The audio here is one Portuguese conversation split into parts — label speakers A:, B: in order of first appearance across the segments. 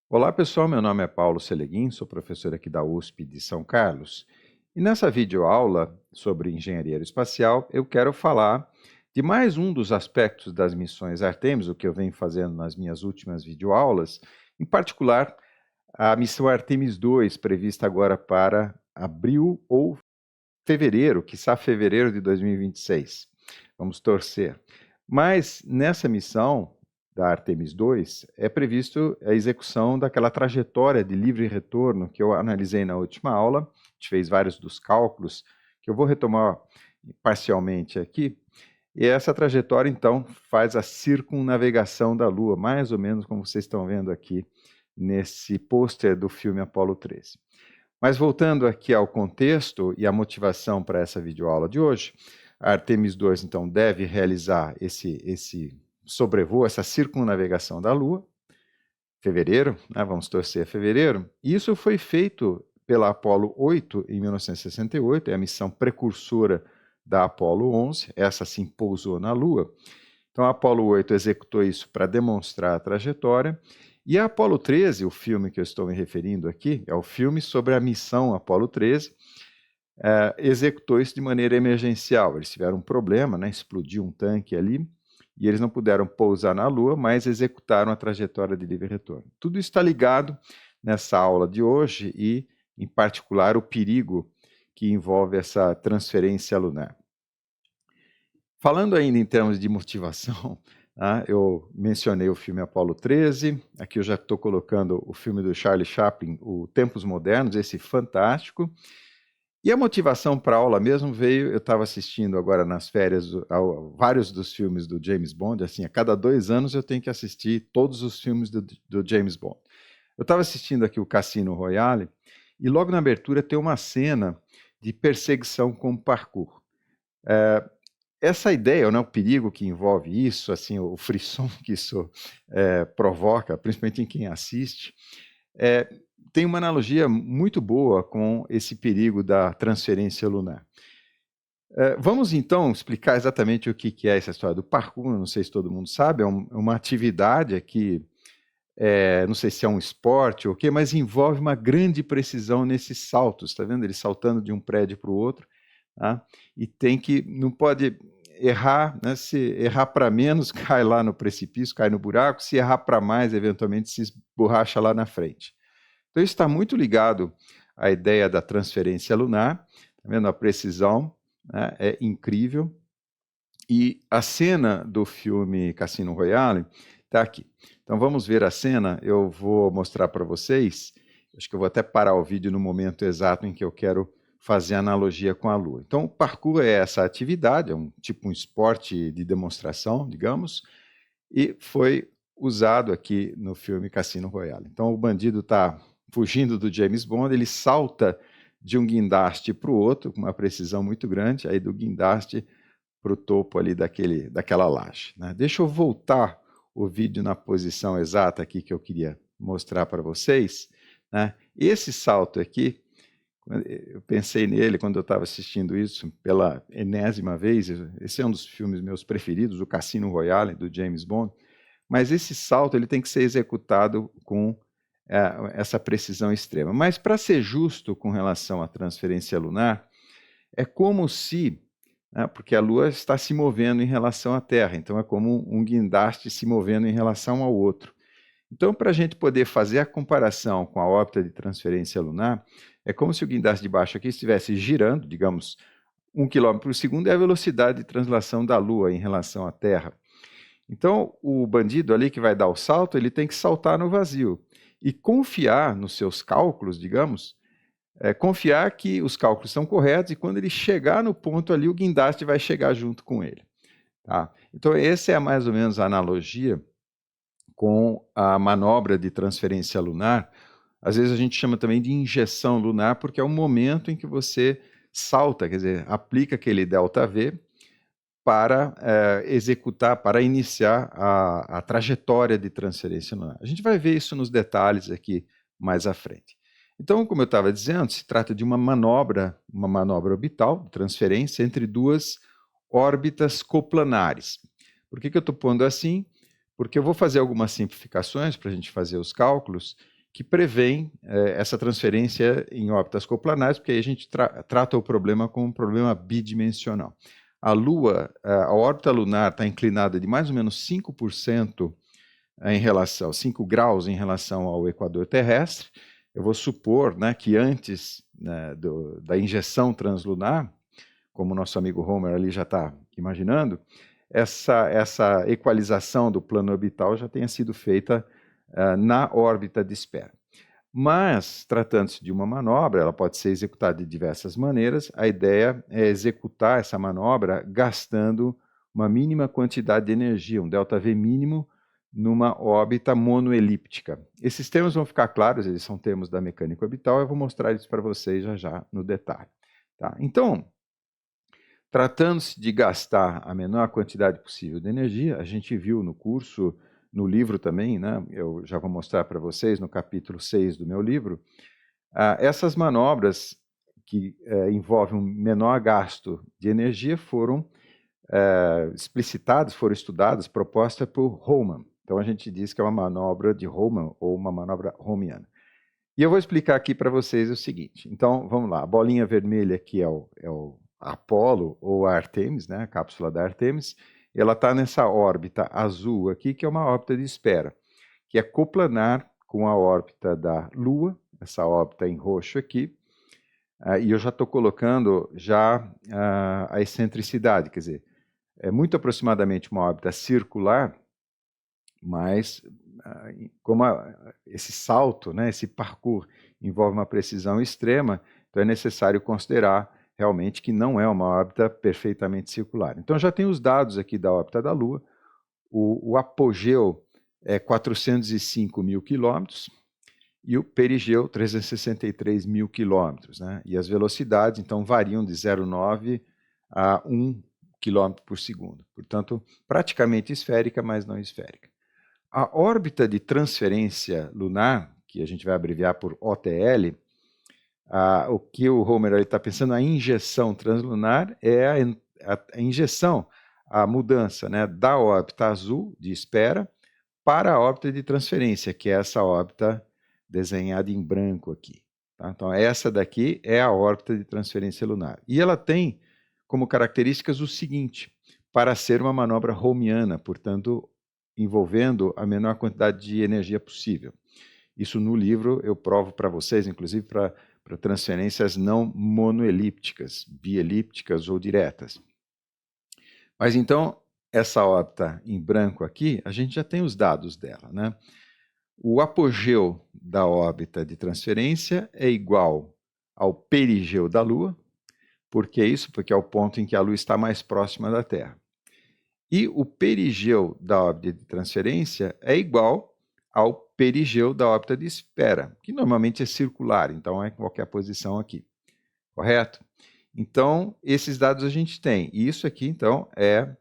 A: Olá pessoal, meu nome é Paulo Seleguin, sou professor aqui da USP de São Carlos. E nessa videoaula sobre engenharia aeroespacial, eu quero falar de mais um dos aspectos das missões Artemis, o que eu venho fazendo nas minhas últimas videoaulas, em particular a missão Artemis 2, prevista agora para abril ou fevereiro, quiçá fevereiro de 2026. Vamos torcer. Mas nessa missão da Artemis 2 é previsto a execução daquela trajetória de livre retorno que eu analisei na última aula. A gente fez vários dos cálculos que eu vou retomar parcialmente aqui. E essa trajetória, então, faz a circunnavegação da Lua, mais ou menos como vocês estão vendo aqui nesse pôster do filme Apollo 13. Mas voltando aqui ao contexto e à motivação para essa videoaula de hoje, a Artemis 2, então, deve realizar esse sobrevoo, essa circunnavegação da Lua, fevereiro, né, vamos torcer a fevereiro. Isso foi feito pela Apollo 8 em 1968, é a missão precursora da Apollo 11, essa sim pousou na Lua. Então a Apollo 8 executou isso para demonstrar a trajetória, e a Apollo 13, o filme que eu estou me referindo aqui, é o filme sobre a missão Apollo 13, executou isso de maneira emergencial. Eles tiveram um problema, né, explodiu um tanque ali, e eles não puderam pousar na Lua, mas executaram a trajetória de livre retorno. Tudo está ligado nessa aula de hoje e, em particular, o perigo que envolve essa transferência lunar. Falando ainda em termos de motivação, eu mencionei o filme Apollo 13, aqui eu já estou colocando o filme do Charlie Chaplin, o Tempos Modernos, esse fantástico. E a motivação para a aula mesmo veio, eu estava assistindo agora nas férias vários dos filmes do James Bond, assim, a cada 2 anos eu tenho que assistir todos os filmes do James Bond. Eu estava assistindo aqui o Cassino Royale, e logo na abertura tem uma cena de perseguição com parkour. Essa ideia, né, o perigo que envolve isso, assim, o frisson que isso provoca, principalmente em quem assiste, tem uma analogia muito boa com esse perigo da transferência lunar. Vamos então explicar exatamente o que é essa história do parkour. Não sei se todo mundo sabe, é uma atividade aqui, não sei se é um esporte ou o quê, mas envolve uma grande precisão nesses saltos, está vendo? Ele saltando de um prédio para o outro, tá? E não pode errar, né? Se errar para menos, cai lá no precipício, cai no buraco, se errar para mais, eventualmente se esborracha lá na frente. Então isso está muito ligado à ideia da transferência lunar, tá vendo? A precisão, né, é incrível. E a cena do filme Cassino Royale está aqui. Então vamos ver a cena, eu vou mostrar para vocês, acho que eu vou até parar o vídeo no momento exato em que eu quero fazer analogia com a Lua. Então o parkour é essa atividade, é um esporte de demonstração, digamos, e foi usado aqui no filme Cassino Royale. Então o bandido está fugindo do James Bond, ele salta de um guindaste para o outro, com uma precisão muito grande, aí do guindaste para o topo ali daquela laje, né? Deixa eu voltar o vídeo na posição exata aqui que eu queria mostrar para vocês, né? Esse salto aqui, eu pensei nele quando eu estava assistindo isso pela enésima vez. Esse é um dos filmes meus preferidos, o Cassino Royale, do James Bond, mas esse salto ele tem que ser executado com essa precisão extrema. Mas para ser justo com relação à transferência lunar, é como se, né, porque a Lua está se movendo em relação à Terra, então é como um guindaste se movendo em relação ao outro. Então, para a gente poder fazer a comparação com a órbita de transferência lunar, é como se o guindaste de baixo aqui estivesse girando, digamos, 1 km por segundo é a velocidade de translação da Lua em relação à Terra. Então, o bandido ali que vai dar o salto, ele tem que saltar no vazio e confiar nos seus cálculos, digamos, confiar que os cálculos são corretos e quando ele chegar no ponto ali, o guindaste vai chegar junto com ele. Tá? Então, essa é mais ou menos a analogia com a manobra de transferência lunar. Às vezes a gente chama também de injeção lunar, porque é o momento em que você salta, quer dizer, aplica aquele ΔV para executar, para iniciar a trajetória de transferência lunar. A gente vai ver isso nos detalhes aqui mais à frente. Então, como eu estava dizendo, se trata de uma manobra orbital, de transferência entre duas órbitas coplanares. Por que eu estou pondo assim? Porque eu vou fazer algumas simplificações para a gente fazer os cálculos, que prevêem essa transferência em órbitas coplanares, porque aí a gente trata o problema como um problema bidimensional. A Lua, a órbita lunar está inclinada de mais ou menos 5% em relação, 5 graus em relação ao equador terrestre. Eu vou supor, né, que antes, né, da injeção translunar, como o nosso amigo Homer ali já está imaginando, essa equalização do plano orbital já tenha sido feita na órbita de espera. Mas, tratando-se de uma manobra, ela pode ser executada de diversas maneiras. A ideia é executar essa manobra gastando uma mínima quantidade de energia, um ΔV mínimo, numa órbita monoelíptica. Esses termos vão ficar claros, eles são termos da mecânica orbital, eu vou mostrar isso para vocês já já no detalhe. Tá? Então, tratando-se de gastar a menor quantidade possível de energia, a gente viu no curso, no livro também, né? Eu já vou mostrar para vocês no capítulo 6 do meu livro, essas manobras que envolvem um menor gasto de energia foram explicitadas, foram estudadas, propostas por Hohmann. Então a gente diz que é uma manobra de Hohmann ou uma manobra Hohmanniana. E eu vou explicar aqui para vocês o seguinte. Então vamos lá, a bolinha vermelha aqui é o Apollo ou a Artemis, né, a cápsula da Artemis. Ela está nessa órbita azul aqui, que é uma órbita de espera, que é coplanar com a órbita da Lua, essa órbita em roxo aqui, e eu já estou colocando já a excentricidade, quer dizer, é muito aproximadamente uma órbita circular, mas como esse salto, né, esse parkour envolve uma precisão extrema, então é necessário considerar realmente que não é uma órbita perfeitamente circular. Então já tem os dados aqui da órbita da Lua, o apogeu é 405 mil quilômetros e o perigeu 363 mil quilômetros, né? E as velocidades então variam de 0,9 a 1 quilômetro por segundo, portanto praticamente esférica, mas não esférica. A órbita de transferência lunar, que a gente vai abreviar por OTL, o que o Homer está pensando, a injeção translunar é a injeção, a mudança, né, da órbita azul de espera para a órbita de transferência, que é essa órbita desenhada em branco aqui. Tá? Então essa daqui é a órbita de transferência lunar. E ela tem como características o seguinte, para ser uma manobra Hohmanniana, portanto, envolvendo a menor quantidade de energia possível. Isso no livro eu provo para vocês, inclusive para transferências não monoelípticas, bielípticas ou diretas. Mas então, essa órbita em branco aqui, a gente já tem os dados dela, né? O apogeu da órbita de transferência é igual ao perigeu da Lua. Por que isso? Porque é o ponto em que a Lua está mais próxima da Terra. E o perigeu da órbita de transferência é igual ao perigeu da órbita de espera, que normalmente é circular, então é em qualquer posição aqui, correto? Então, esses dados a gente tem, e isso aqui, então, é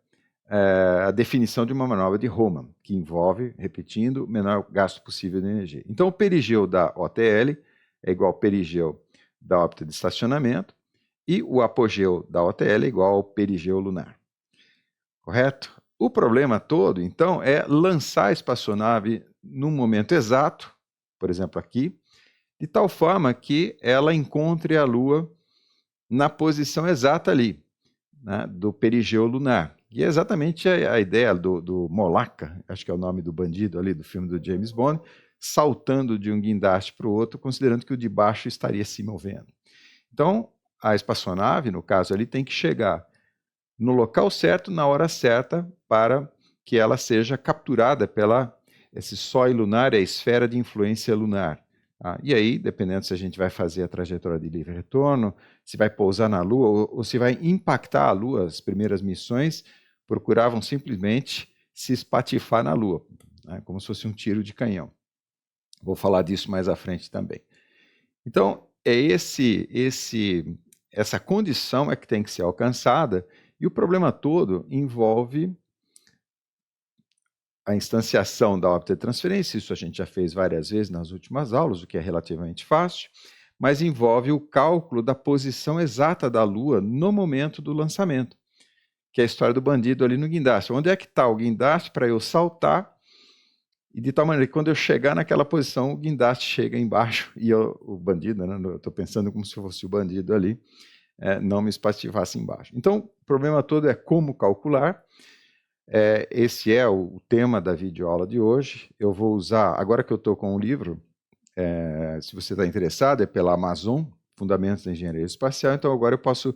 A: a definição de uma manobra de Hohmann, que envolve, repetindo, o menor gasto possível de energia. Então, o perigeu da OTL é igual ao perigeu da órbita de estacionamento, e o apogeu da OTL é igual ao perigeu lunar. Correto? O problema todo, então, é lançar a espaçonave no momento exato, por exemplo aqui, de tal forma que ela encontre a Lua na posição exata ali, né, do perigeu lunar. E é exatamente a ideia do Molaka, acho que é o nome do bandido ali do filme do James Bond, saltando de um guindaste para o outro, considerando que o de baixo estaria se movendo. Então, a espaçonave, no caso ali, tem que chegar no local certo, na hora certa, para que ela seja capturada pela esse sói lunar, a esfera de influência lunar. Tá? E aí, dependendo se a gente vai fazer a trajetória de livre retorno, se vai pousar na Lua ou se vai impactar a Lua, as primeiras missões procuravam simplesmente se espatifar na Lua, né? Como se fosse um tiro de canhão. Vou falar disso mais à frente também. Então, é essa condição é que tem que ser alcançada. E o problema todo envolve a instanciação da órbita de transferência, isso a gente já fez várias vezes nas últimas aulas, o que é relativamente fácil, mas envolve o cálculo da posição exata da Lua no momento do lançamento, que é a história do bandido ali no guindaste. Onde é que está o guindaste para eu saltar e de tal maneira que quando eu chegar naquela posição, o guindaste chega embaixo e o bandido, né, eu estou pensando como se fosse o bandido ali, não me espatifasse embaixo. Então, o problema todo é como calcular. Esse é o tema da videoaula de hoje. Eu vou usar, agora que eu estou com o livro, se você está interessado, é pela Amazon, Fundamentos da Engenharia Espacial, então agora eu posso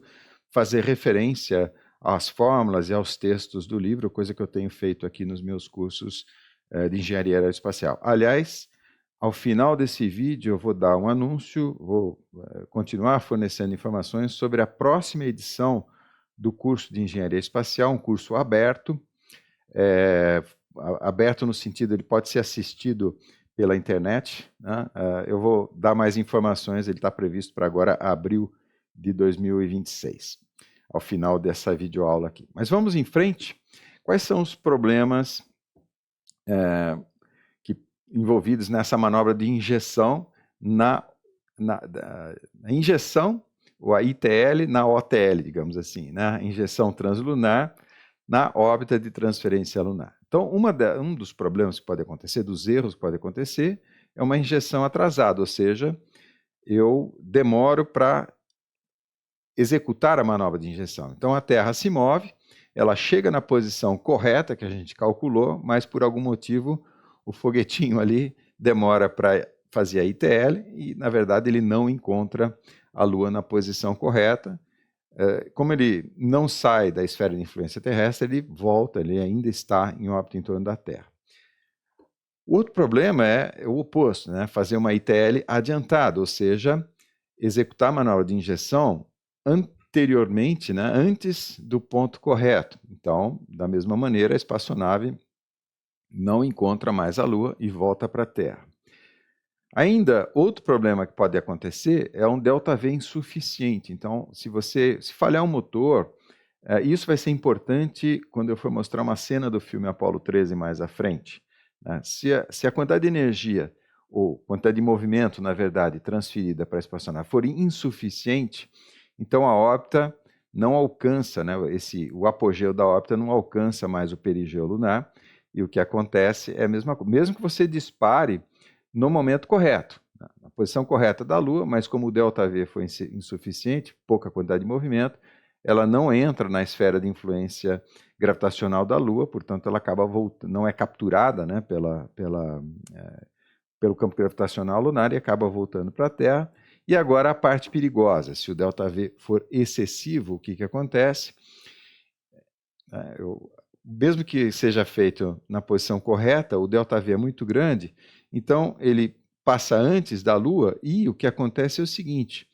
A: fazer referência às fórmulas e aos textos do livro, coisa que eu tenho feito aqui nos meus cursos de Engenharia Aeroespacial. Aliás, ao final desse vídeo eu vou dar um anúncio, vou continuar fornecendo informações sobre a próxima edição do curso de Engenharia Espacial, um curso aberto, aberto no sentido, ele pode ser assistido pela internet, né? Eu vou dar mais informações, ele está previsto para agora, abril de 2026, ao final dessa videoaula aqui. Mas vamos em frente. Quais são os problemas envolvidos nessa manobra de injeção na injeção, ou a ITL na OTL, digamos assim, né? Injeção translunar na órbita de transferência lunar. Então, um dos problemas que pode acontecer, dos erros que pode acontecer, é uma injeção atrasada, ou seja, eu demoro para executar a manobra de injeção. Então, a Terra se move, ela chega na posição correta que a gente calculou, mas por algum motivo o foguetinho ali demora para fazer a ITL e, na verdade, ele não encontra a Lua na posição correta. Como ele não sai da esfera de influência terrestre, ele volta, ele ainda está em órbita em torno da Terra. O outro problema é o oposto, né? Fazer uma ITL adiantada, ou seja, executar a manobra de injeção anteriormente, né? Antes do ponto correto. Então, da mesma maneira, a espaçonave não encontra mais a Lua e volta para a Terra. Ainda, outro problema que pode acontecer é um ΔV insuficiente. Então, se falhar um motor, isso vai ser importante quando eu for mostrar uma cena do filme Apollo 13 mais à frente. Né? Se a quantidade de energia, ou quantidade de movimento, na verdade, transferida para a espaçonave for insuficiente, então a órbita não alcança, né, o apogeu da órbita não alcança mais o perigeu lunar, e o que acontece é a mesma coisa. Mesmo que você dispare no momento correto, na posição correta da Lua, mas como o ΔV foi insuficiente, pouca quantidade de movimento, ela não entra na esfera de influência gravitacional da Lua, portanto ela acaba voltando, não é capturada, né, pelo campo gravitacional lunar e acaba voltando para a Terra. E agora a parte perigosa, se o ΔV for excessivo, o que acontece? Mesmo que seja feito na posição correta, o ΔV é muito grande, então ele passa antes da Lua e o que acontece é o seguinte,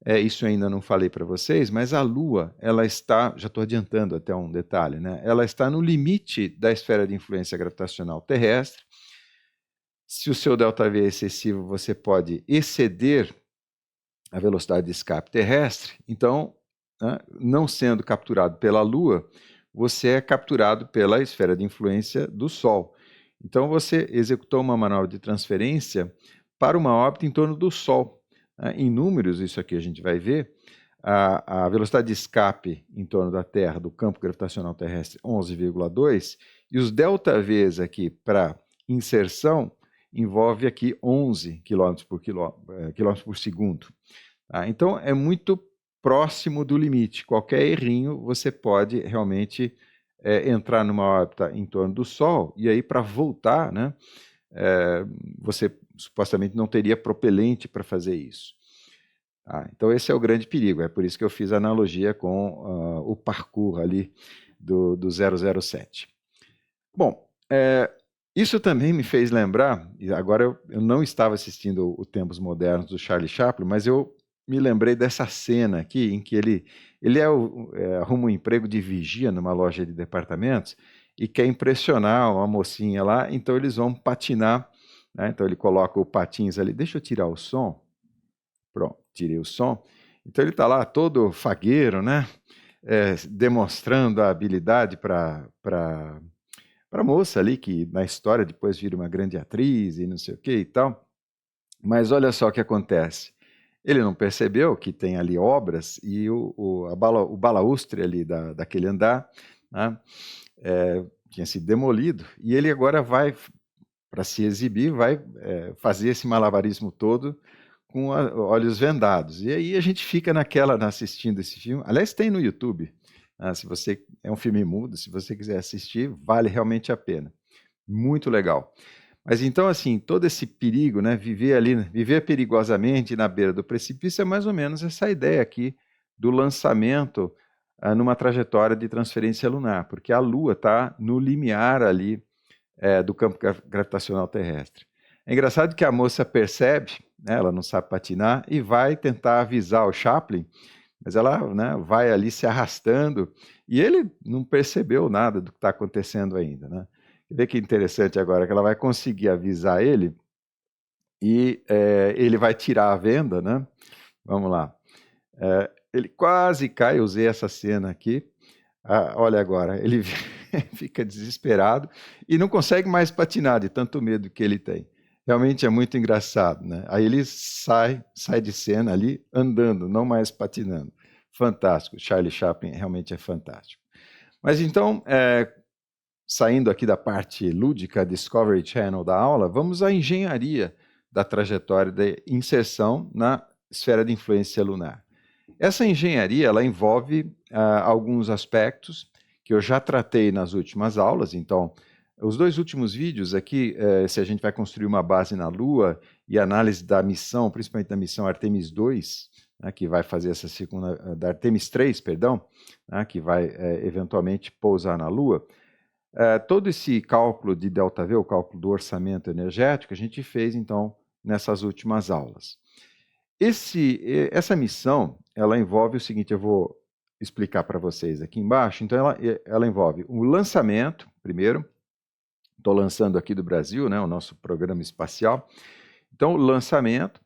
A: isso eu ainda não falei para vocês, mas a Lua, ela está, já estou adiantando até um detalhe, né? Ela está no limite da esfera de influência gravitacional terrestre. Se o seu ΔV é excessivo, você pode exceder a velocidade de escape terrestre, então, né, não sendo capturado pela Lua, você é capturado pela esfera de influência do Sol. Então, você executou uma manobra de transferência para uma órbita em torno do Sol. Em números, isso aqui a gente vai ver, a velocidade de escape em torno da Terra, do campo gravitacional terrestre, 11,2, e os ΔVs aqui para inserção envolve aqui 11 km por segundo. Então, é muito próximo do limite. Qualquer errinho, você pode realmente entrar numa órbita em torno do Sol, e aí para voltar, né, você supostamente não teria propelente para fazer isso. Então esse é o grande perigo, é por isso que eu fiz a analogia com o parkour ali do 007. Bom, isso também me fez lembrar, e agora eu não estava assistindo o Tempos Modernos do Charlie Chaplin, mas eu me lembrei dessa cena aqui, em que ele arruma um emprego de vigia numa loja de departamentos e quer impressionar uma mocinha lá, então eles vão patinar, né? Então ele coloca o patins ali, deixa eu tirar o som, pronto, tirei o som, então ele está lá todo fagueiro, né? Demonstrando a habilidade para a moça ali, que na história depois vira uma grande atriz e não sei o que e tal, mas olha só o que acontece. Ele não percebeu que tem ali obras e o balaustre ali daquele andar, né, tinha sido demolido e ele agora vai para se exibir, vai fazer esse malabarismo todo com olhos vendados. E aí a gente fica assistindo esse filme. Aliás, tem no YouTube. Se você é um filme mudo, se você quiser assistir, vale realmente a pena. Muito legal. Mas então, assim, todo esse perigo, né, viver perigosamente na beira do precipício é mais ou menos essa ideia aqui do lançamento numa trajetória de transferência lunar, porque a Lua está no limiar ali do campo gravitacional terrestre. É engraçado que a moça percebe, né, ela não sabe patinar, e vai tentar avisar o Chaplin, mas ela, né, vai ali se arrastando, e ele não percebeu nada do que está acontecendo ainda, né? Vê que interessante agora, que ela vai conseguir avisar ele, e ele vai tirar a venda, né? Vamos lá. Ele quase cai, eu usei essa cena aqui. Olha agora, ele fica desesperado e não consegue mais patinar de tanto medo que ele tem. Realmente é muito engraçado, né? Aí ele sai de cena ali andando, não mais patinando. Fantástico, Charlie Chaplin realmente é fantástico. Mas então, saindo aqui da parte lúdica, Discovery Channel da aula, vamos à engenharia da trajetória de inserção na esfera de influência lunar. Essa engenharia ela envolve alguns aspectos que eu já tratei nas últimas aulas. Então, os 2 últimos vídeos aqui, se a gente vai construir uma base na Lua e análise da missão, principalmente da missão Artemis 2, né, que vai fazer essa segunda, da Artemis 3, perdão, né, que vai eventualmente pousar na Lua. Todo esse cálculo de ΔV, o cálculo do orçamento energético, a gente fez, então, nessas últimas aulas. Essa missão, ela envolve o seguinte, eu vou explicar para vocês aqui embaixo. Então, ela envolve o lançamento, primeiro, estou lançando aqui do Brasil, né, o nosso programa espacial. Então, o lançamento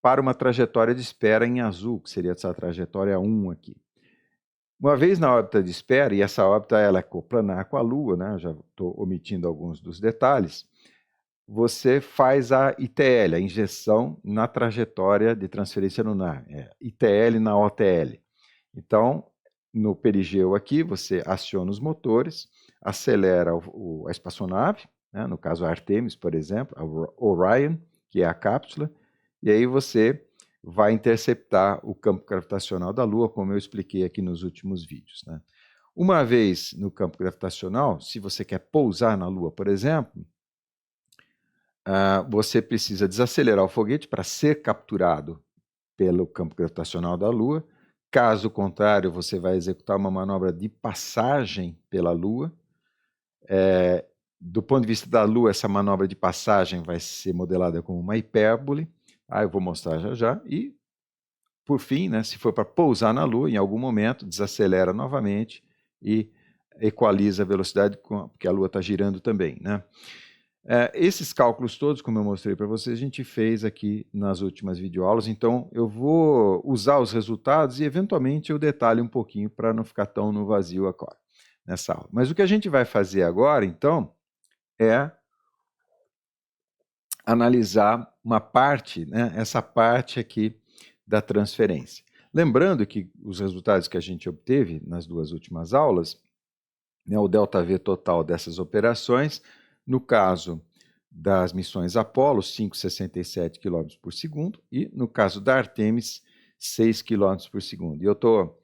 A: para uma trajetória de espera em azul, que seria essa trajetória 1 aqui. Uma vez na órbita de espera, e essa órbita ela é coplanar com a Lua, né, já estou omitindo alguns dos detalhes, você faz a ITL, a injeção na trajetória de transferência lunar, ITL na OTL. Então, no perigeu aqui, você aciona os motores, acelera a espaçonave, né, no caso a Artemis, por exemplo, a Orion, que é a cápsula, e aí você vai interceptar o campo gravitacional da Lua, como eu expliquei aqui nos últimos vídeos, né? Uma vez no campo gravitacional, se você quer pousar na Lua, por exemplo, você precisa desacelerar o foguete para ser capturado pelo campo gravitacional da Lua. Caso contrário, você vai executar uma manobra de passagem pela Lua. Do ponto de vista da Lua, essa manobra de passagem vai ser modelada como uma hipérbole. Eu vou mostrar já já. E, por fim, né, se for para pousar na Lua, em algum momento, desacelera novamente e equaliza a velocidade, porque a Lua está girando também, né? Esses cálculos todos, como eu mostrei para vocês, a gente fez aqui nas últimas videoaulas, então eu vou usar os resultados e eventualmente eu detalhe um pouquinho para não ficar tão no vazio agora, nessa aula. Mas o que a gente vai fazer agora, então, é analisar uma parte, né, essa parte aqui da transferência. Lembrando que os resultados que a gente obteve nas 2 últimas aulas, né, o ΔV total dessas operações, no caso das missões Apollo, 5,67 km por segundo, e no caso da Artemis, 6 km por segundo. E eu estou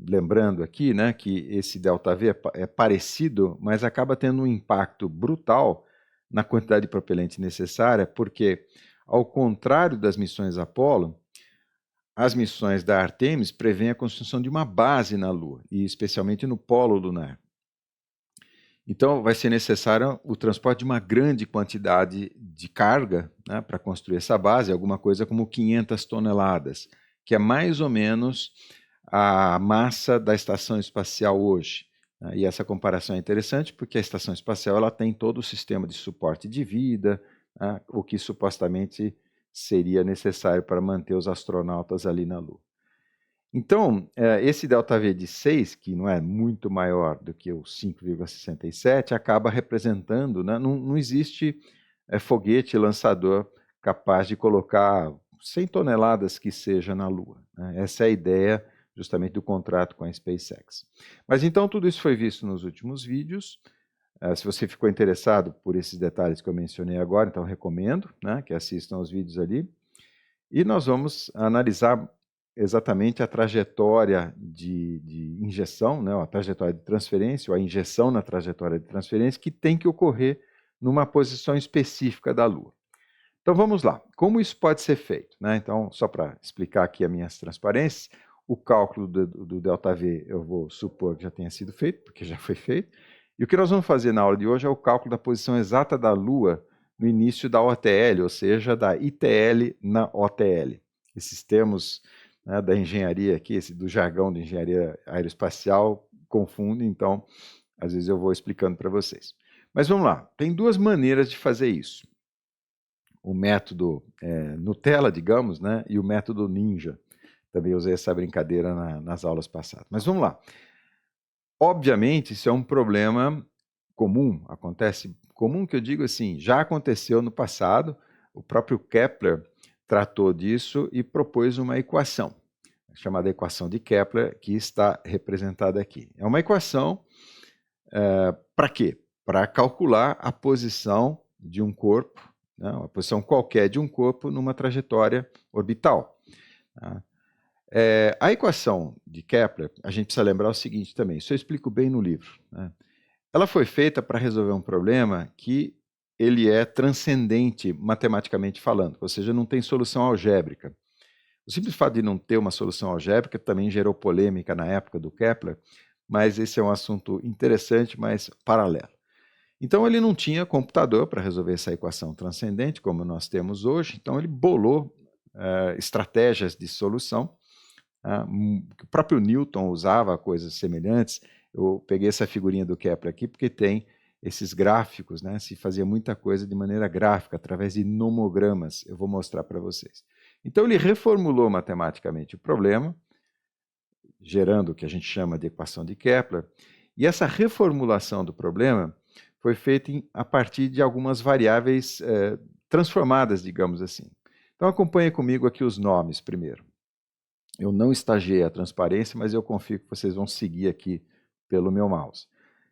A: lembrando aqui, né, que esse ΔV é parecido, mas acaba tendo um impacto brutal na quantidade de propelente necessária, porque, ao contrário das missões Apollo, as missões da Artemis prevêem a construção de uma base na Lua, e especialmente no polo lunar. Então, vai ser necessário o transporte de uma grande quantidade de carga, né, para construir essa base, alguma coisa como 500 toneladas, que é mais ou menos a massa da estação espacial hoje. Né? E essa comparação é interessante porque a estação espacial ela tem todo o sistema de suporte de vida, né, o que supostamente seria necessário para manter os astronautas ali na Lua. Então, esse ΔV de 6, que não é muito maior do que o 5,67, acaba representando, né, não existe foguete lançador capaz de colocar 100 toneladas que seja na Lua. Né? Essa é a ideia justamente do contrato com a SpaceX. Mas então tudo isso foi visto nos últimos vídeos. Se você ficou interessado por esses detalhes que eu mencionei agora, então recomendo, né, que assistam aos vídeos ali. E nós vamos analisar exatamente a trajetória de injeção, né, a trajetória de transferência, ou a injeção na trajetória de transferência, que tem que ocorrer numa posição específica da Lua. Então vamos lá, como isso pode ser feito, né? Então, só para explicar aqui as minhas transparências, o cálculo do ΔV eu vou supor que já tenha sido feito, porque já foi feito, e o que nós vamos fazer na aula de hoje é o cálculo da posição exata da Lua no início da OTL, ou seja, da ITL na OTL. Esses termos, né, da engenharia aqui, do jargão de engenharia aeroespacial, confundem, então, às vezes eu vou explicando para vocês. Mas vamos lá, tem duas maneiras de fazer isso. O método Nutella, digamos, né, e o método Ninja. Também usei essa brincadeira nas aulas passadas. Mas vamos lá. Obviamente, isso é um problema comum, acontece comum que eu digo assim, já aconteceu no passado, o próprio Kepler tratou disso e propôs uma equação, chamada equação de Kepler, que está representada aqui. É uma equação para quê? Para calcular a posição de um corpo, né, uma posição qualquer de um corpo numa trajetória orbital. Tá? A equação de Kepler, a gente precisa lembrar o seguinte também, isso eu explico bem no livro, né? Ela foi feita para resolver um problema que ele é transcendente matematicamente falando, ou seja, não tem solução algébrica. O simples fato de não ter uma solução algébrica também gerou polêmica na época do Kepler, mas esse é um assunto interessante, mas paralelo. Então ele não tinha computador para resolver essa equação transcendente, como nós temos hoje, então ele bolou estratégias de solução. O próprio Newton usava coisas semelhantes. Eu peguei essa figurinha do Kepler aqui porque tem esses gráficos, né? Se fazia muita coisa de maneira gráfica, através de nomogramas. Eu vou mostrar para vocês. Então ele reformulou matematicamente o problema, gerando o que a gente chama de equação de Kepler, e essa reformulação do problema foi feita a partir de algumas variáveis transformadas, digamos assim. Então acompanhe comigo aqui os nomes primeiro. Eu não estagiei a transparência, mas eu confio que vocês vão seguir aqui pelo meu mouse.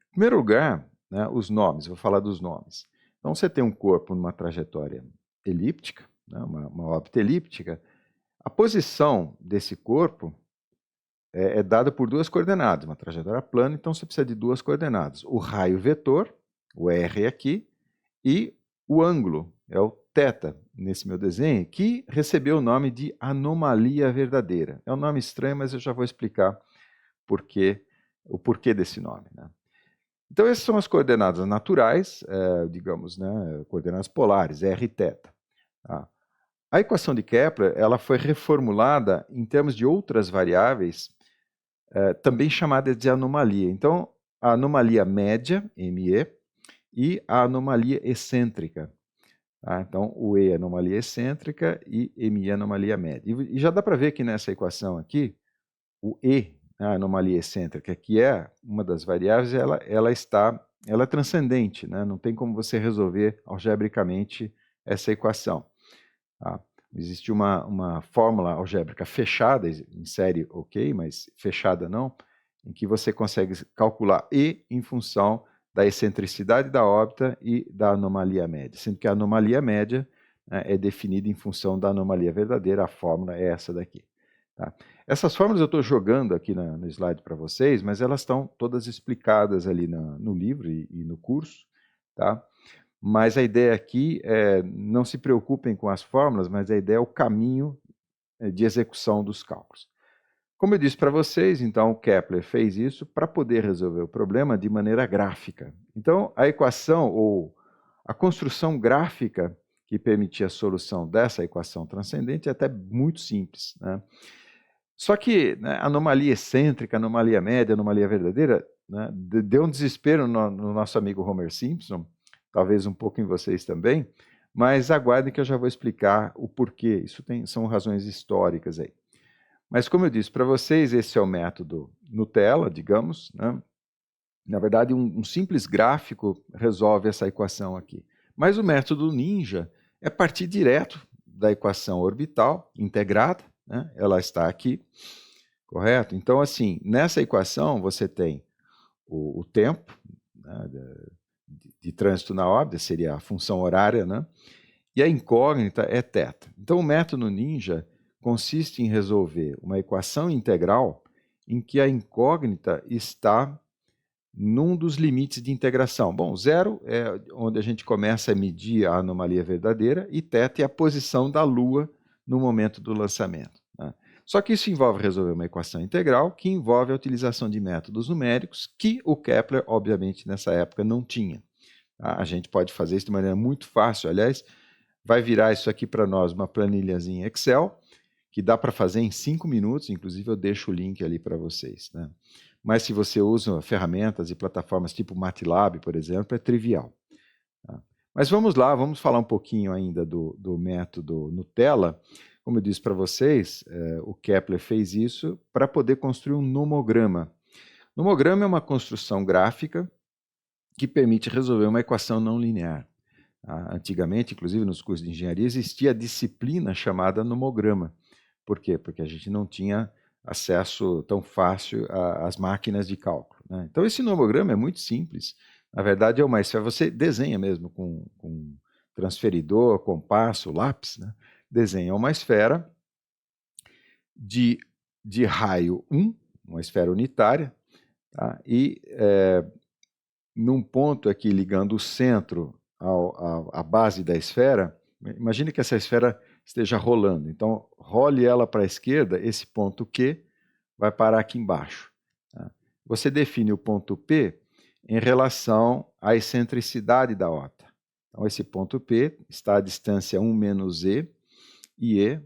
A: Em primeiro lugar, né, os nomes, vou falar dos nomes. Então você tem um corpo numa trajetória elíptica, né, uma órbita elíptica, a posição desse corpo é dada por duas coordenadas, uma trajetória plana, então você precisa de duas coordenadas. O raio vetor, o R aqui, e o ângulo, é o θ, nesse meu desenho, que recebeu o nome de anomalia verdadeira. É um nome estranho, mas eu já vou explicar o porquê desse nome, né? Então essas são as coordenadas naturais, digamos, né, coordenadas polares, R e θ. Tá? A equação de Kepler ela foi reformulada em termos de outras variáveis, também chamadas de anomalia. Então, a anomalia média, ME, e a anomalia excêntrica. Tá? Então, o E é anomalia excêntrica e ME é anomalia média. E já dá para ver que nessa equação aqui, o E, a anomalia excêntrica, que é uma das variáveis, ela é transcendente, né? Não tem como você resolver algebricamente essa equação. Tá? Existe uma fórmula algébrica fechada, em série ok, mas fechada não, em que você consegue calcular E em função da excentricidade da órbita e da anomalia média, sendo que a anomalia média, né, é definida em função da anomalia verdadeira, a fórmula é essa daqui. Tá? Essas fórmulas eu estou jogando aqui no slide para vocês, mas elas estão todas explicadas ali no livro e no curso, tá? Mas a ideia aqui é, não se preocupem com as fórmulas, mas a ideia é o caminho de execução dos cálculos. Como eu disse para vocês, então o Kepler fez isso para poder resolver o problema de maneira gráfica. Então a equação ou a construção gráfica que permitia a solução dessa equação transcendente é até muito simples, né? Só que, né, anomalia excêntrica, anomalia média, anomalia verdadeira, né, deu um desespero no nosso amigo Homer Simpson, talvez um pouco em vocês também, mas aguardem que eu já vou explicar o porquê. Isso são razões históricas aí. Mas como eu disse para vocês, esse é o método Nutella, digamos, né? Na verdade, um simples gráfico resolve essa equação aqui. Mas o método Ninja é partir direto da equação orbital integrada, né? Ela está aqui, correto? Então, assim, nessa equação você tem o tempo, né, de trânsito na órbita, seria a função horária, né? E a incógnita é θ. Então, o método Ninja consiste em resolver uma equação integral em que a incógnita está num dos limites de integração. Bom, zero é onde a gente começa a medir a anomalia verdadeira e θ é a posição da Lua no momento do lançamento, né? Só que isso envolve resolver uma equação integral que envolve a utilização de métodos numéricos que o Kepler, obviamente, nessa época não tinha. Tá? A gente pode fazer isso de maneira muito fácil. Aliás, vai virar isso aqui para nós uma planilhazinha Excel, que dá para fazer em 5 minutos, inclusive eu deixo o link ali para vocês, né? Mas se você usa ferramentas e plataformas tipo MATLAB, por exemplo, é trivial. Tá? Mas vamos lá, vamos falar um pouquinho ainda do método Nutella. Como eu disse para vocês, o Kepler fez isso para poder construir um nomograma. Nomograma é uma construção gráfica que permite resolver uma equação não linear. Antigamente, inclusive nos cursos de engenharia, existia a disciplina chamada nomograma. Por quê? Porque a gente não tinha acesso tão fácil às máquinas de cálculo, né? Então, esse nomograma é muito simples. Na verdade, é uma esfera, você desenha mesmo com transferidor, compasso, lápis, né? Desenha uma esfera de raio 1, uma esfera unitária, tá? E num ponto aqui ligando o centro à base da esfera, imagine que essa esfera esteja rolando. Então, role ela para a esquerda, esse ponto Q vai parar aqui embaixo. Tá? Você define o ponto P em relação à excentricidade da órbita. Então, esse ponto P está à distância 1 menos E,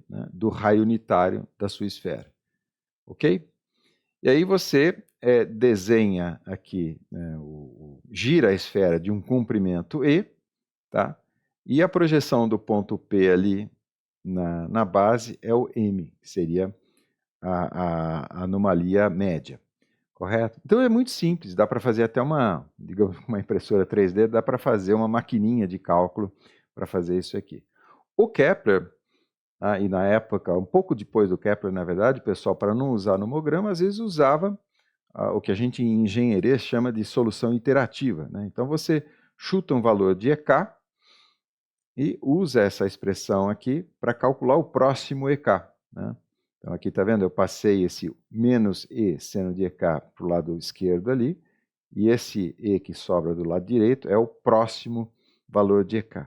A: né, do raio unitário da sua esfera. Ok? E aí você desenha aqui, né, gira a esfera de um comprimento E, tá? E a projeção do ponto P ali na base é o M, que seria a anomalia média, correto? Então é muito simples, dá para fazer até digamos, uma impressora 3D, dá para fazer uma maquininha de cálculo para fazer isso aqui. O Kepler, e na época, um pouco depois do Kepler, na verdade, o pessoal, para não usar nomograma, às vezes usava o que a gente em engenharia chama de solução iterativa, né? Então você chuta um valor de EK e usa essa expressão aqui para calcular o próximo EK, né? Então aqui está vendo, eu passei esse menos E seno de EK para o lado esquerdo ali, e esse E que sobra do lado direito é o próximo valor de EK.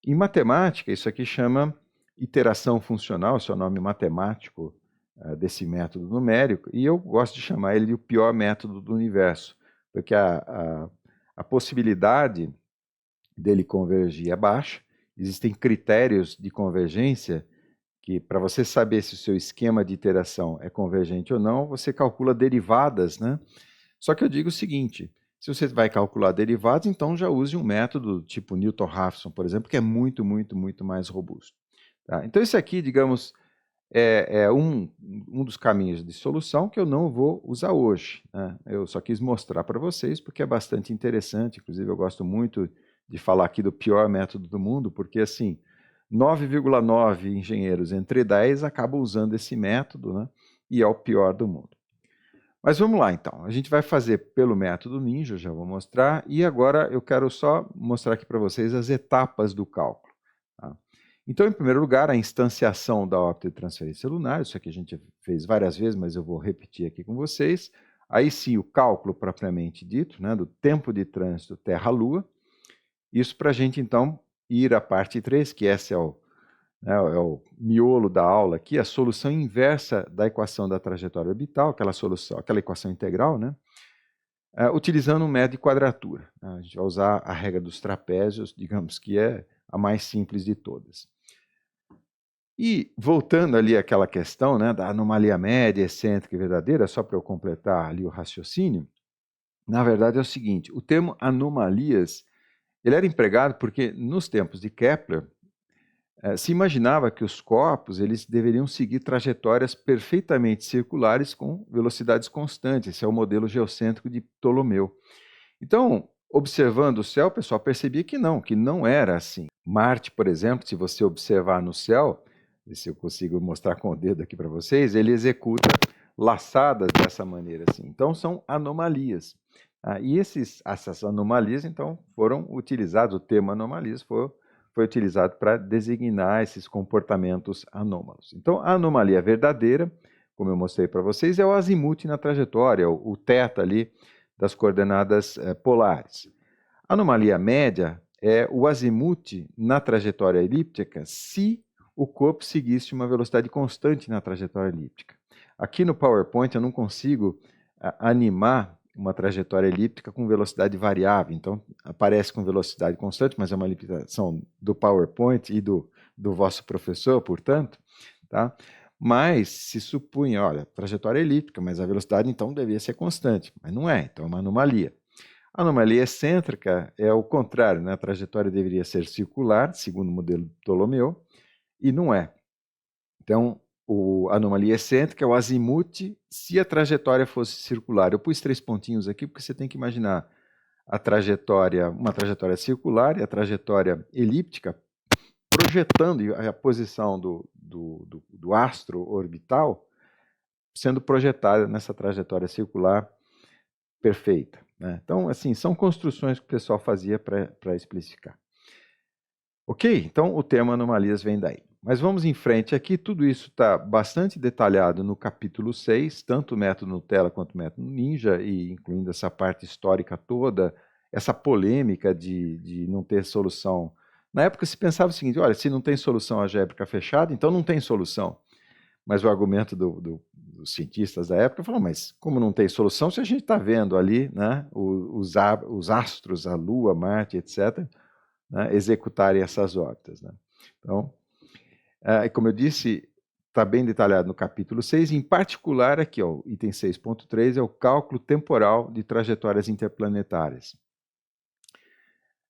A: Em matemática, isso aqui chama iteração funcional, esse é o nome matemático desse método numérico, e eu gosto de chamar ele de o pior método do universo, porque a possibilidade dele convergir é baixa. Existem critérios de convergência que, para você saber se o seu esquema de iteração é convergente ou não, você calcula derivadas, né? Só que eu digo o seguinte, se você vai calcular derivadas, então já use um método tipo Newton-Raphson, por exemplo, que é muito, muito, muito mais robusto. Tá? Então, esse aqui, digamos, é um dos caminhos de solução que eu não vou usar hoje, né? Eu só quis mostrar para vocês porque é bastante interessante, inclusive eu gosto muito de falar aqui do pior método do mundo, porque assim, 9,9 engenheiros entre 10 acabam usando esse método, né? E é o pior do mundo. Mas vamos lá então, a gente vai fazer pelo método Ninja, já vou mostrar, e agora eu quero só mostrar aqui para vocês as etapas do cálculo. Tá? Então, em primeiro lugar, a instanciação da órbita de transferência lunar, isso aqui a gente fez várias vezes, mas eu vou repetir aqui com vocês. Aí sim, o cálculo propriamente dito, né, do tempo de trânsito Terra-Lua. Isso para a gente, então, ir à parte 3, que esse é o miolo da aula aqui, a solução inversa da equação da trajetória orbital, aquela equação integral, né, utilizando um método de quadratura. A gente vai usar a regra dos trapézios, digamos que é a mais simples de todas. E voltando ali àquela questão, né, da anomalia média, excêntrica e verdadeira, só para eu completar ali o raciocínio, na verdade é o seguinte, o termo anomalias, ele era empregado porque nos tempos de Kepler, se imaginava que os corpos eles deveriam seguir trajetórias perfeitamente circulares com velocidades constantes. Esse é o modelo geocêntrico de Ptolomeu. Então, observando o céu, o pessoal percebia que não era assim. Marte, por exemplo, se você observar no céu, se eu consigo mostrar com o dedo aqui para vocês, ele executa laçadas dessa maneira assim. Então, são anomalias. E essas anomalias, então, foram utilizados, o termo anomalias foi utilizado para designar esses comportamentos anômalos. Então, a anomalia verdadeira, como eu mostrei para vocês, é o azimuth na trajetória, o θ ali das coordenadas polares. A anomalia média é o azimuth na trajetória elíptica se o corpo seguisse uma velocidade constante na trajetória elíptica. Aqui no PowerPoint eu não consigo animar uma trajetória elíptica com velocidade variável, então aparece com velocidade constante, mas é uma limitação do PowerPoint e do vosso professor, portanto, tá? Mas se supunha, olha, trajetória elíptica, mas a velocidade então devia ser constante, mas não é, então é uma anomalia. A anomalia excêntrica é o contrário, né? A trajetória deveria ser circular, segundo o modelo de Ptolomeu, e não é. Então, a anomalia excêntrica é o azimuth se a trajetória fosse circular. Eu pus 3 pontinhos aqui porque você tem que imaginar uma trajetória circular e a trajetória elíptica projetando a posição do astro orbital sendo projetada nessa trajetória circular perfeita, né? Então, assim, são construções que o pessoal fazia para especificar. Ok? Então, o termo anomalias vem daí. Mas vamos em frente aqui, tudo isso está bastante detalhado no capítulo 6, tanto o método Nutella quanto o método Ninja, e incluindo essa parte histórica toda, essa polêmica de não ter solução. Na época se pensava o seguinte, olha, se não tem solução algébrica fechada, então não tem solução. Mas o argumento dos cientistas da época falou, mas como não tem solução, se a gente está vendo ali, né, os astros, a Lua, Marte, etc., né, executarem essas órbitas, né? Então, como eu disse, está bem detalhado no capítulo 6, em particular aqui, ó, o item 6.3 é o cálculo temporal de trajetórias interplanetárias.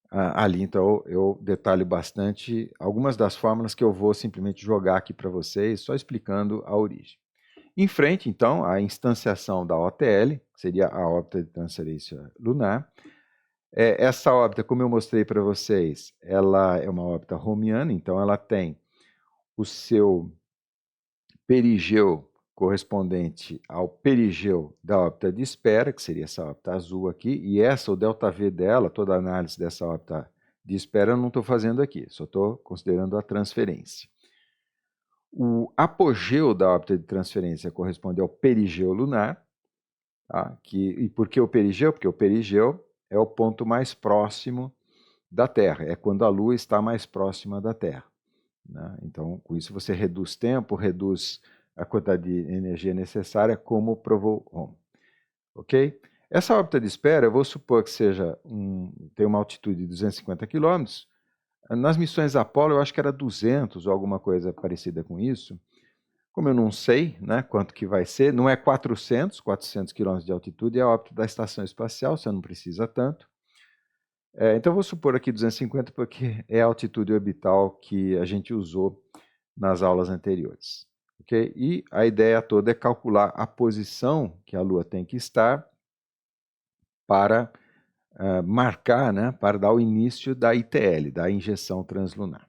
A: Ali, então, eu detalho bastante algumas das fórmulas que eu vou simplesmente jogar aqui para vocês, só explicando a origem. Em frente, então, a instanciação da OTL, que seria a órbita de transferência lunar. Essa órbita, como eu mostrei para vocês, ela é uma órbita romiana, então ela tem o seu perigeu correspondente ao perigeu da órbita de espera, que seria essa órbita azul aqui, e essa, o ΔV dela, toda a análise dessa órbita de espera eu não estou fazendo aqui, só estou considerando a transferência. O apogeu da órbita de transferência corresponde ao perigeu lunar, tá? E por que o perigeu? Porque o perigeu é o ponto mais próximo da Terra, é quando a Lua está mais próxima da Terra, né? Então, com isso você reduz tempo, reduz a quantidade de energia necessária, como provou Ohm. Ok? Essa órbita de espera, eu vou supor que tem uma altitude de 250 km. Nas missões Apollo, eu acho que era 200 ou alguma coisa parecida com isso. Como eu não sei, né, quanto que vai ser, não é 400 km de altitude, é a órbita da estação espacial, você não precisa tanto. Então, eu vou supor aqui 250 porque é a altitude orbital que a gente usou nas aulas anteriores. Okay? E a ideia toda é calcular a posição que a Lua tem que estar para marcar, né, para dar o início da ITL, da injeção translunar.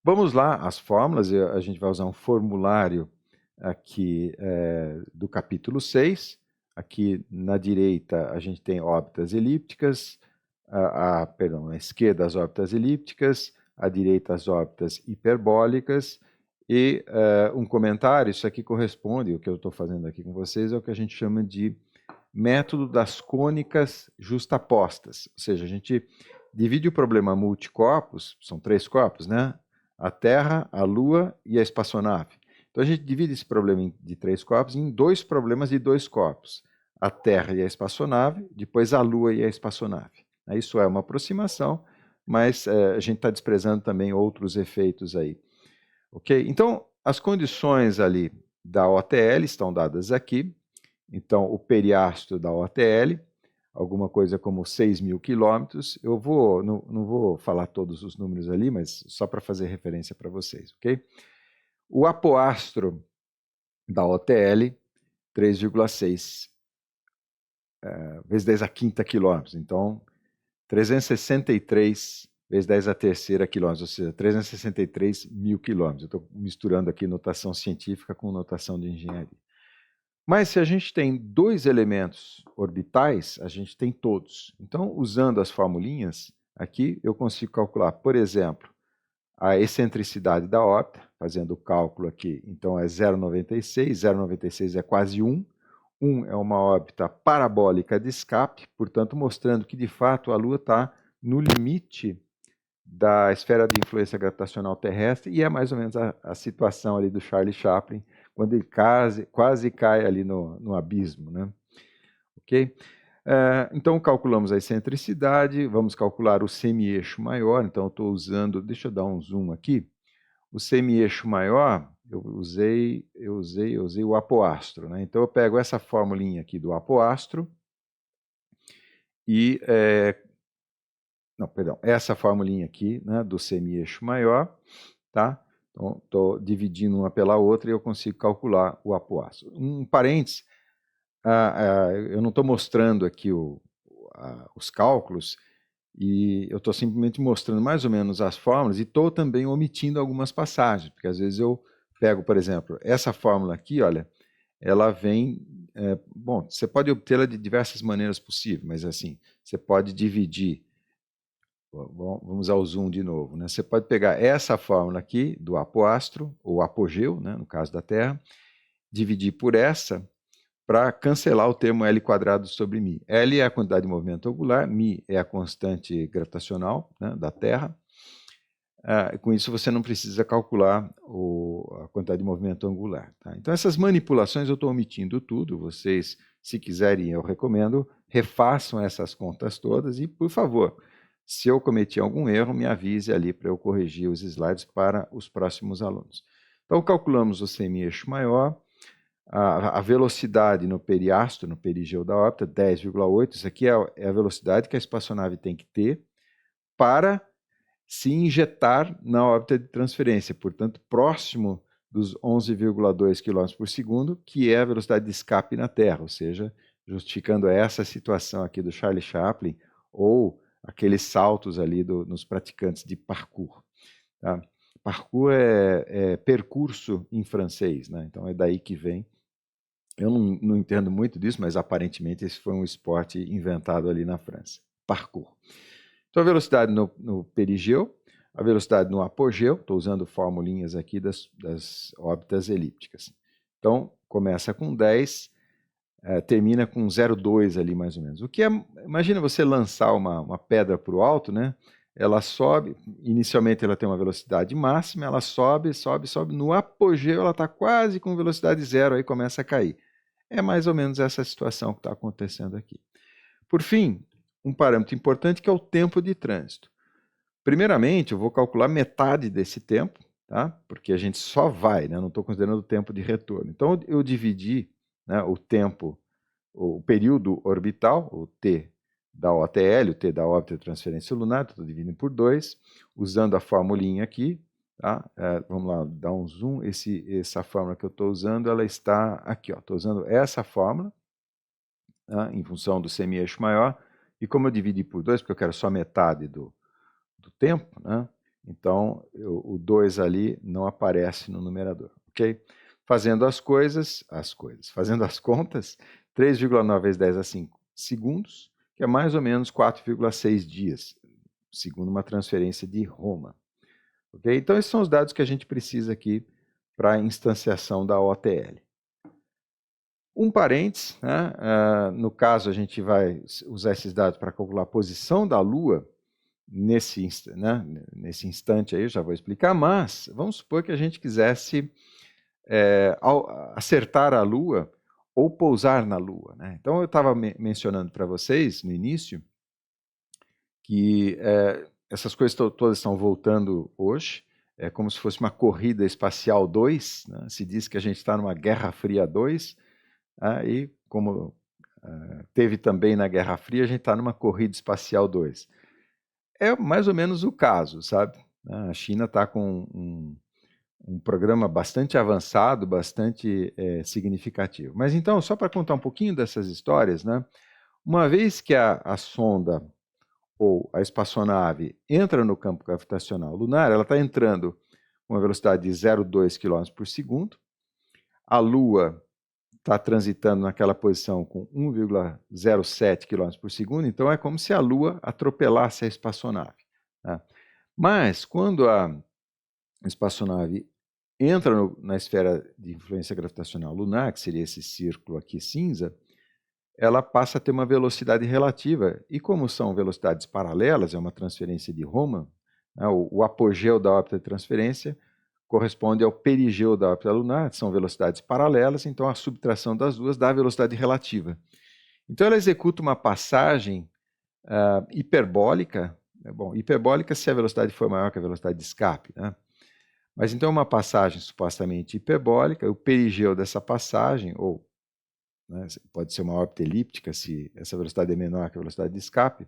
A: Vamos lá, as fórmulas, a gente vai usar um formulário aqui do capítulo 6. Aqui na direita a gente tem órbitas elípticas, perdão, à esquerda as órbitas elípticas, à direita as órbitas hiperbólicas, e um comentário, isso aqui corresponde, o que eu estou fazendo aqui com vocês é o que a gente chama de método das cônicas justapostas, ou seja, a gente divide o problema multicorpos, são 3 corpos, né? A Terra, a Lua e a espaçonave. Então a gente divide esse problema de 3 corpos em 2 problemas de 2 corpos, a Terra e a espaçonave, depois a Lua e a espaçonave. Isso é uma aproximação, mas a gente está desprezando também outros efeitos aí. Ok? Então, as condições ali da OTL estão dadas aqui. Então, o periastro da OTL, alguma coisa como 6.000 quilômetros. Eu não vou falar todos os números ali, mas só para fazer referência para vocês, ok? O apoastro da OTL, 3,6 vezes 10 a quinta quilômetros. Então, 363 vezes 10 a terceira quilômetros, ou seja, 363 mil quilômetros. Eu estou misturando aqui notação científica com notação de engenharia. Mas se a gente tem dois elementos orbitais, a gente tem todos. Então, usando as formulinhas, aqui eu consigo calcular, por exemplo, a excentricidade da órbita, fazendo o cálculo aqui, então é 0,96, 0,96 é quase 1, 1 é uma órbita parabólica de escape, portanto mostrando que de fato a Lua está no limite da esfera de influência gravitacional terrestre, e é mais ou menos a situação ali do Charlie Chaplin, quando ele quase cai ali no abismo, né? Ok? Então, calculamos a excentricidade, vamos calcular o semi-eixo maior, então eu estou usando, deixa eu dar um zoom aqui, o semi-eixo maior, eu usei o apoastro, né? Então eu pego essa formulinha aqui do apoastro e, não, perdão, essa formulinha aqui, né, do semi-eixo maior, tá? Então, estou dividindo uma pela outra e eu consigo calcular o apoastro. Um parênteses, eu não estou mostrando aqui os cálculos, e eu estou simplesmente mostrando mais ou menos as fórmulas e estou também omitindo algumas passagens, porque às vezes eu pego, por exemplo, essa fórmula aqui, olha, ela vem, bom, você pode obtê-la de diversas maneiras possíveis, mas assim, você pode dividir, vamos ao zoom de novo, né? Você pode pegar essa fórmula aqui do apoastro, ou apogeu, né, no caso da Terra, dividir por essa, para cancelar o termo L quadrado sobre μ. L é a quantidade de movimento angular, μ é a constante gravitacional, né, da Terra. Com isso você não precisa calcular a quantidade de movimento angular. Tá? Então essas manipulações eu estou omitindo tudo, vocês, se quiserem, eu recomendo, refaçam essas contas todas e, por favor, se eu cometi algum erro, me avise ali para eu corrigir os slides para os próximos alunos. Então calculamos o semi-eixo maior, a velocidade no periastro, no perigeu da órbita, 10,8. Isso aqui é a velocidade que a espaçonave tem que ter para se injetar na órbita de transferência, portanto, próximo dos 11,2 km por segundo, que é a velocidade de escape na Terra, ou seja, justificando essa situação aqui do Charlie Chaplin, ou aqueles saltos ali nos praticantes de parkour. Tá? Parkour é percurso em francês, né? Então é daí que vem. Eu não entendo muito disso, mas aparentemente esse foi um esporte inventado ali na França. Parkour. Então a velocidade no perigeu, a velocidade no apogeu, estou usando formulinhas aqui das órbitas elípticas. Então começa com 10, termina com 0,2 ali mais ou menos. O que é, imagina você lançar uma pedra para o alto, né? Ela sobe, inicialmente ela tem uma velocidade máxima, ela sobe, sobe, sobe, no apogeu ela está quase com velocidade zero, aí começa a cair. É mais ou menos essa situação que está acontecendo aqui. Por fim, um parâmetro importante que é o tempo de trânsito. Primeiramente, eu vou calcular metade desse tempo, tá? Porque a gente só vai, né? Não estou considerando o tempo de retorno. Então, eu dividi, né, o tempo, o período orbital, o T da OTL, o T da órbita de transferência lunar, estou dividindo por 2, usando a formulinha aqui, tá? Vamos lá, dar um zoom, essa fórmula que eu estou usando, ela está aqui, estou usando essa fórmula, tá? Em função do semi-eixo maior, e como eu dividi por 2, porque eu quero só metade do tempo, né? Então o 2 ali não aparece no numerador, ok? Fazendo fazendo as contas, 3,9 vezes 10 a 5 segundos, que é mais ou menos 4,6 dias, segundo uma transferência de Roma. Okay? Então esses são os dados que a gente precisa aqui para a instanciação da OTL. Um parênteses, né? No caso a gente vai usar esses dados para calcular a posição da Lua, nesse instante aí, eu já vou explicar, mas vamos supor que a gente quisesse acertar a Lua ou pousar na Lua, né? Então eu estava mencionando para vocês no início que essas coisas todas estão voltando hoje, é como se fosse uma corrida espacial 2, né? Se diz que a gente está numa Guerra Fria 2, e como teve também na Guerra Fria, a gente está numa corrida espacial 2. É mais ou menos o caso, sabe? A China está com um programa bastante avançado, bastante significativo. Mas então, só para contar um pouquinho dessas histórias, né? Uma vez que a sonda ou a espaçonave entra no campo gravitacional lunar, ela está entrando com uma velocidade de 0,2 km por segundo. A Lua está transitando naquela posição com 1,07 km por segundo, então é como se a Lua atropelasse a espaçonave. Tá? Mas, quando a espaçonave entra na esfera de influência gravitacional lunar, que seria esse círculo aqui cinza, ela passa a ter uma velocidade relativa, e como são velocidades paralelas, é uma transferência de Raman, né, o apogeu da órbita de transferência corresponde ao perigeu da órbita lunar, são velocidades paralelas, então a subtração das duas dá a velocidade relativa. Então ela executa uma passagem hiperbólica, bom, hiperbólica se a velocidade for maior que a velocidade de escape, né? Mas então uma passagem supostamente hiperbólica, o perigeu dessa passagem, ou né, pode ser uma órbita elíptica se essa velocidade é menor que a velocidade de escape,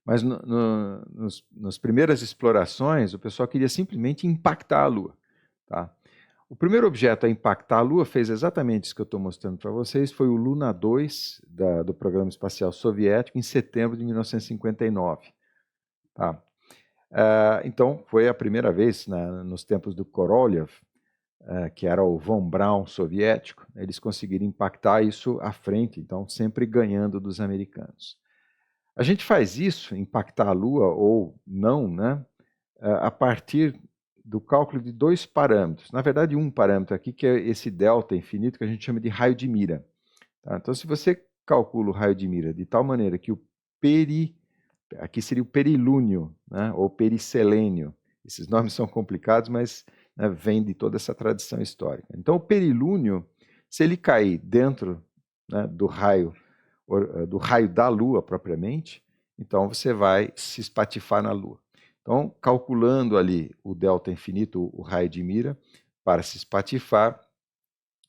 A: mas nas primeiras explorações o pessoal queria simplesmente impactar a Lua. Tá? O primeiro objeto a impactar a Lua fez exatamente isso que eu estou mostrando para vocês, foi o Luna 2 do Programa Espacial Soviético em setembro de 1959. Tá? Então, foi a primeira vez, nos tempos do Korolev, que era o Von Braun soviético, eles conseguiram impactar isso à frente, então sempre ganhando dos americanos. A gente faz isso, impactar a Lua ou não, né, a partir do cálculo de dois parâmetros. Na verdade, um parâmetro aqui, que é esse delta infinito, que a gente chama de raio de mira. Tá? Então, se você calcula o raio de mira de tal maneira que aqui seria o perilúnio, né, ou periselênio. Esses nomes são complicados, mas né, vem de toda essa tradição histórica. Então, o perilúnio, se ele cair dentro né, do raio da Lua propriamente, então você vai se espatifar na Lua. Então, calculando ali o delta infinito, o raio de mira, para se espatifar,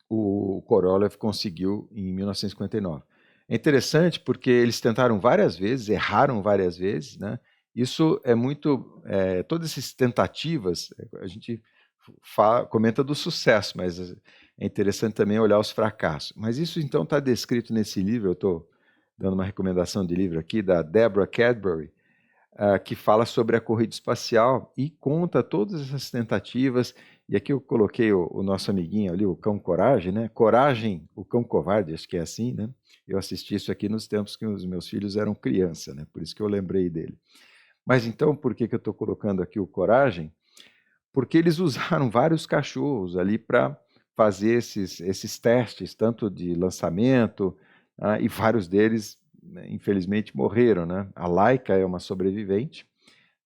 A: o Korolev conseguiu em 1959. É interessante porque eles tentaram várias vezes, erraram várias vezes, né? Isso é muito... todas essas tentativas, a gente comenta do sucesso, mas é interessante também olhar os fracassos. Mas isso, então, está descrito nesse livro, eu estou dando uma recomendação de livro aqui, da Deborah Cadbury, que fala sobre a corrida espacial e conta todas essas tentativas. E aqui eu coloquei o nosso amiguinho ali, o Cão Coragem, né? Coragem, o Cão Covarde, acho que é assim, né? Eu assisti isso aqui nos tempos que os meus filhos eram criança, né? Por isso que eu lembrei dele. Mas então, por que eu estou colocando aqui o Coragem? Porque eles usaram vários cachorros ali para fazer esses testes, tanto de lançamento, e vários deles, infelizmente, morreram, né? A Laika é uma sobrevivente,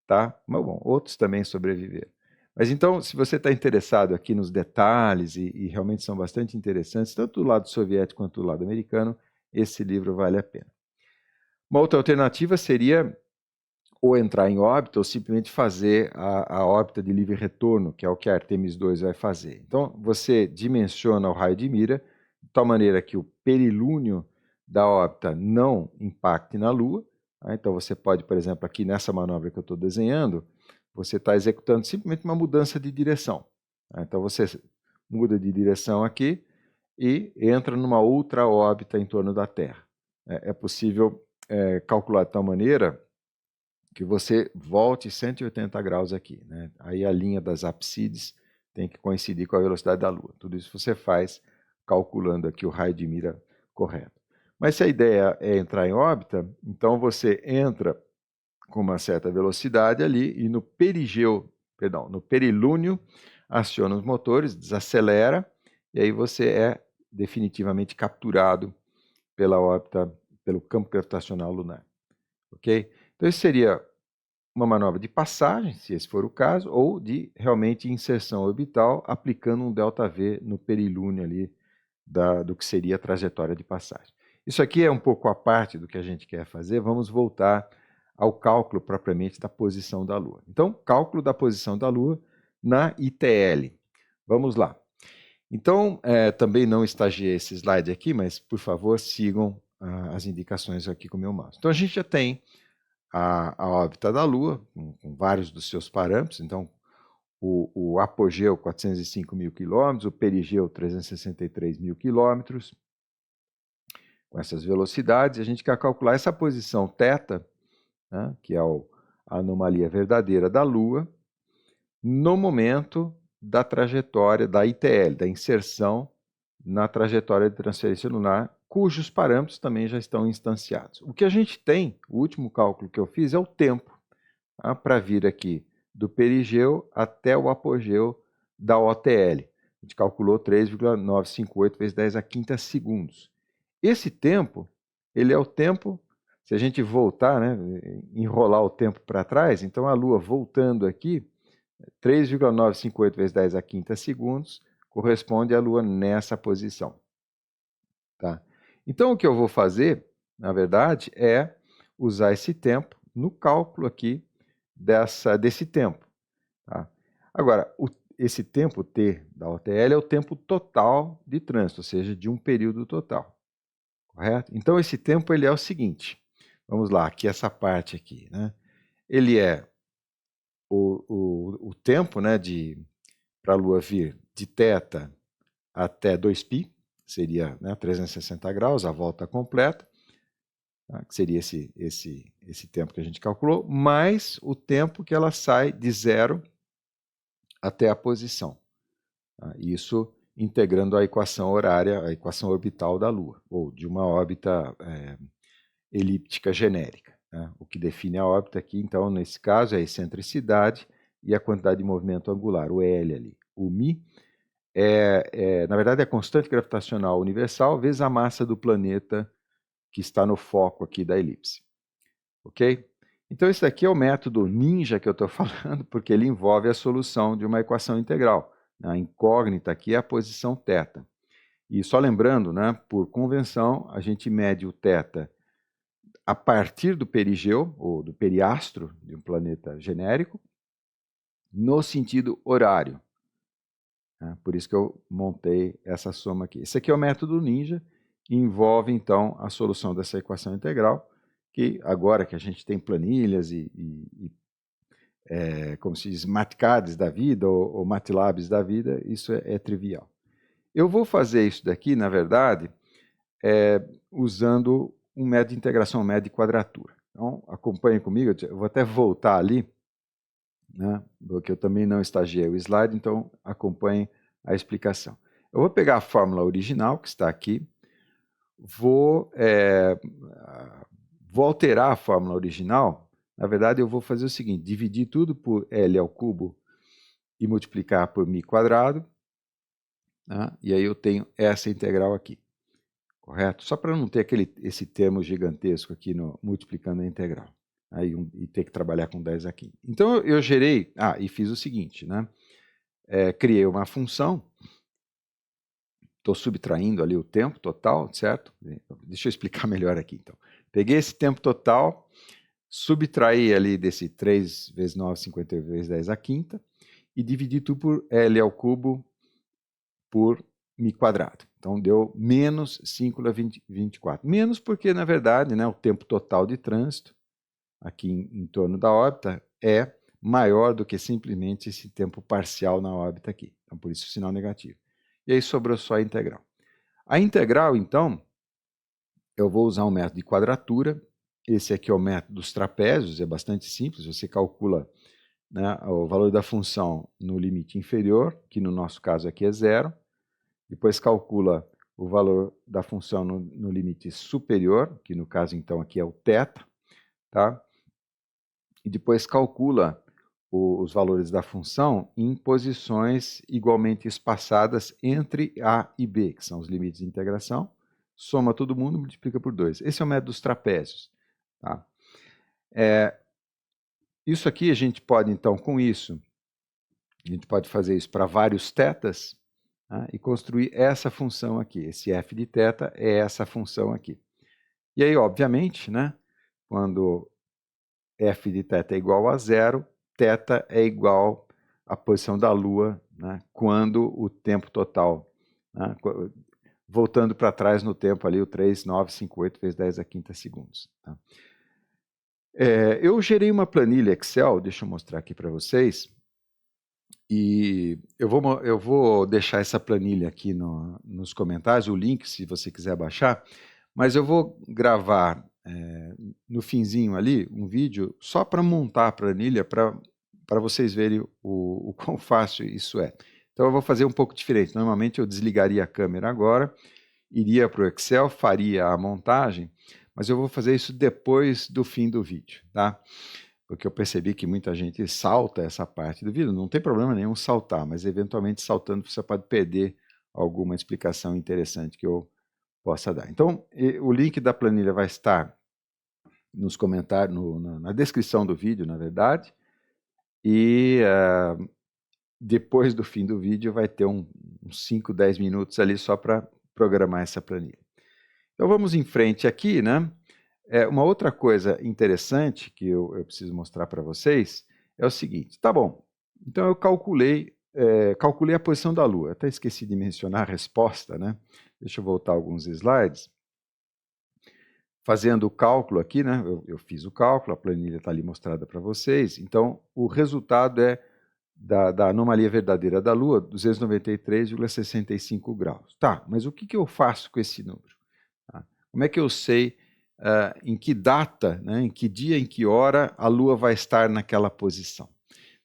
A: tá? Mas, bom, outros também sobreviveram. Mas então, se você está interessado aqui nos detalhes, e realmente são bastante interessantes, tanto do lado soviético quanto do lado americano, esse livro vale a pena. Uma outra alternativa seria ou entrar em órbita ou simplesmente fazer a órbita de livre retorno, que é o que a Artemis 2 vai fazer. Então, você dimensiona o raio de mira de tal maneira que o perilúnio da órbita não impacte na Lua. Tá? Então, você pode, por exemplo, aqui nessa manobra que eu estou desenhando, você está executando simplesmente uma mudança de direção. Tá? Então, você muda de direção aqui e entra numa outra órbita em torno da Terra. É possível calcular de tal maneira que você volte 180 graus aqui, né? Aí a linha das apsides tem que coincidir com a velocidade da Lua. Tudo isso você faz calculando aqui o raio de mira correto. Mas se a ideia é entrar em órbita, então você entra com uma certa velocidade ali e no perilúnio, aciona os motores, desacelera, e aí você é definitivamente capturado pela órbita, pelo campo gravitacional lunar. Ok? Então, isso seria uma manobra de passagem, se esse for o caso, ou de realmente inserção orbital, aplicando um ΔV no perilúnio ali do que seria a trajetória de passagem. Isso aqui é um pouco a parte do que a gente quer fazer. Vamos voltar ao cálculo propriamente da posição da Lua. Então, cálculo da posição da Lua na ITL. Vamos lá. Então, também não estagiei esse slide aqui, mas, por favor, sigam as indicações aqui com o meu mouse. Então, a gente já tem a órbita da Lua, com vários dos seus parâmetros. Então, o apogeu, 405 mil quilômetros, o perigeu, 363 mil quilômetros. Com essas velocidades, a gente quer calcular essa posição θ, né, que é a anomalia verdadeira da Lua, no momento da trajetória da ITL, da inserção na trajetória de transferência lunar, cujos parâmetros também já estão instanciados. O que a gente tem, o último cálculo que eu fiz, é o tempo, tá? Para vir aqui do perigeu até o apogeu da OTL. A gente calculou 3,958 vezes 10 a quinta segundos. Esse tempo, ele é o tempo, se a gente voltar, né, enrolar o tempo para trás, então a Lua voltando aqui, 3,958 vezes 10 a quinta segundos, corresponde à Lua nessa posição. Tá? Então o que eu vou fazer, na verdade, é usar esse tempo no cálculo aqui desse tempo. Tá? Agora, esse tempo T da OTL é o tempo total de trânsito, ou seja, de um período total. Correto? Então esse tempo ele é o seguinte, vamos lá, aqui essa parte aqui, né? Ele é o tempo, né, para a Lua vir de θ até 2π, seria, né, 360 graus, a volta completa, tá? Que seria esse tempo que a gente calculou, mais o tempo que ela sai de zero até a posição. Tá? Isso integrando a equação horária, a equação orbital da Lua, ou de uma órbita elíptica genérica. Né? O que define a órbita aqui, então, nesse caso, é a excentricidade e a quantidade de movimento angular, o L ali. O μ na verdade, é a constante gravitacional universal vezes a massa do planeta que está no foco aqui da elipse. Ok? Então, esse daqui é o método ninja que eu estou falando, porque ele envolve a solução de uma equação integral. A incógnita aqui é a posição θ. E só lembrando, né, por convenção, a gente mede o θ a partir do perigeu, ou do periastro de um planeta genérico, no sentido horário. Por isso que eu montei essa soma aqui. Esse aqui é o método ninja, e envolve, então, a solução dessa equação integral, que agora que a gente tem planilhas como se diz, matcades da vida, ou matlabs da vida, isso é trivial. Eu vou fazer isso daqui, na verdade, usando um método de integração média de quadratura. Então, acompanhe comigo, eu vou até voltar ali, né, porque eu também não estagiei o slide, então acompanhe a explicação. Eu vou pegar a fórmula original, que está aqui, vou alterar a fórmula original. Na verdade, eu vou fazer o seguinte, dividir tudo por L ao cubo e multiplicar por μ quadrado, né, e aí eu tenho essa integral aqui. Correto? Só para não ter esse termo gigantesco aqui multiplicando a integral. Aí, e ter que trabalhar com 10 aqui. Então eu gerei, e fiz o seguinte, né? Criei uma função, estou subtraindo ali o tempo total, certo? Deixa eu explicar melhor aqui, então. Peguei esse tempo total, subtraí ali desse 3 vezes 9, 58 vezes 10 a quinta, e dividi tudo por L ao cubo por μ quadrado. Então deu menos 5,24. Menos porque, na verdade, né, o tempo total de trânsito aqui em torno da órbita é maior do que simplesmente esse tempo parcial na órbita aqui. Então, por isso o sinal negativo. E aí sobrou só a integral. A integral, então, eu vou usar um método de quadratura. Esse aqui é o método dos trapézios, é bastante simples. Você calcula, né, o valor da função no limite inferior, que no nosso caso aqui é zero. Depois calcula o valor da função no limite superior, que no caso então aqui é o θ, tá? E depois calcula os valores da função em posições igualmente espaçadas entre A e B, que são os limites de integração, soma todo mundo e multiplica por 2. Esse é o método dos trapézios. Tá? Isso aqui a gente pode, então, com isso, a gente pode fazer isso para vários θs, e construir essa função aqui. Esse f de θ é essa função aqui. E aí, obviamente, né, quando f de θ é igual a zero, θ é igual à posição da Lua, né, quando o tempo total, né, voltando para trás no tempo ali, o 3,958 vezes 10 a quinta segundos. Tá? Eu gerei uma planilha Excel, deixa eu mostrar aqui para vocês, e eu vou deixar essa planilha aqui nos comentários, o link, se você quiser baixar, mas eu vou gravar no finzinho ali um vídeo só para montar a planilha, para vocês verem o quão fácil isso é. Então eu vou fazer um pouco diferente. Normalmente eu desligaria a câmera agora, iria para o Excel, faria a montagem, mas eu vou fazer isso depois do fim do vídeo, tá? Porque eu percebi que muita gente salta essa parte do vídeo. Não tem problema nenhum saltar, mas eventualmente saltando você pode perder alguma explicação interessante que eu possa dar. Então, o link da planilha vai estar nos comentários, na descrição do vídeo, na verdade, e depois do fim do vídeo vai ter uns 5, 10 minutos ali só para programar essa planilha. Então vamos em frente aqui, né? Uma outra coisa interessante que eu preciso mostrar para vocês é o seguinte, tá bom, então eu calculei a posição da Lua, até esqueci de mencionar a resposta, né? Deixa eu voltar alguns slides. Fazendo o cálculo aqui, né? Eu fiz o cálculo, a planilha está ali mostrada para vocês, então o resultado é da anomalia verdadeira da Lua, 293,65 graus. Tá, mas o que eu faço com esse número? Tá? Como é que eu sei em que data, né, em que dia, em que hora a Lua vai estar naquela posição?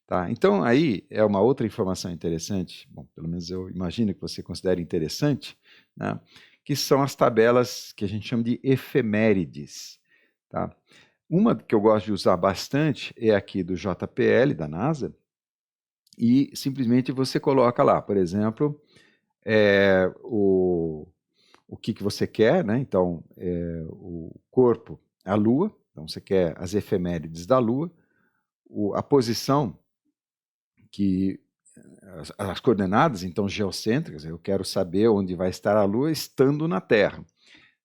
A: Tá? Então, aí é uma outra informação interessante, bom, pelo menos eu imagino que você considere interessante, né, que são as tabelas que a gente chama de efemérides. Tá? Uma que eu gosto de usar bastante é aqui do JPL, da NASA, e simplesmente você coloca lá, por exemplo, o que você quer, né? Então, o corpo, a Lua, então você quer as efemérides da Lua, a posição, as coordenadas, então, geocêntricas, eu quero saber onde vai estar a Lua estando na Terra.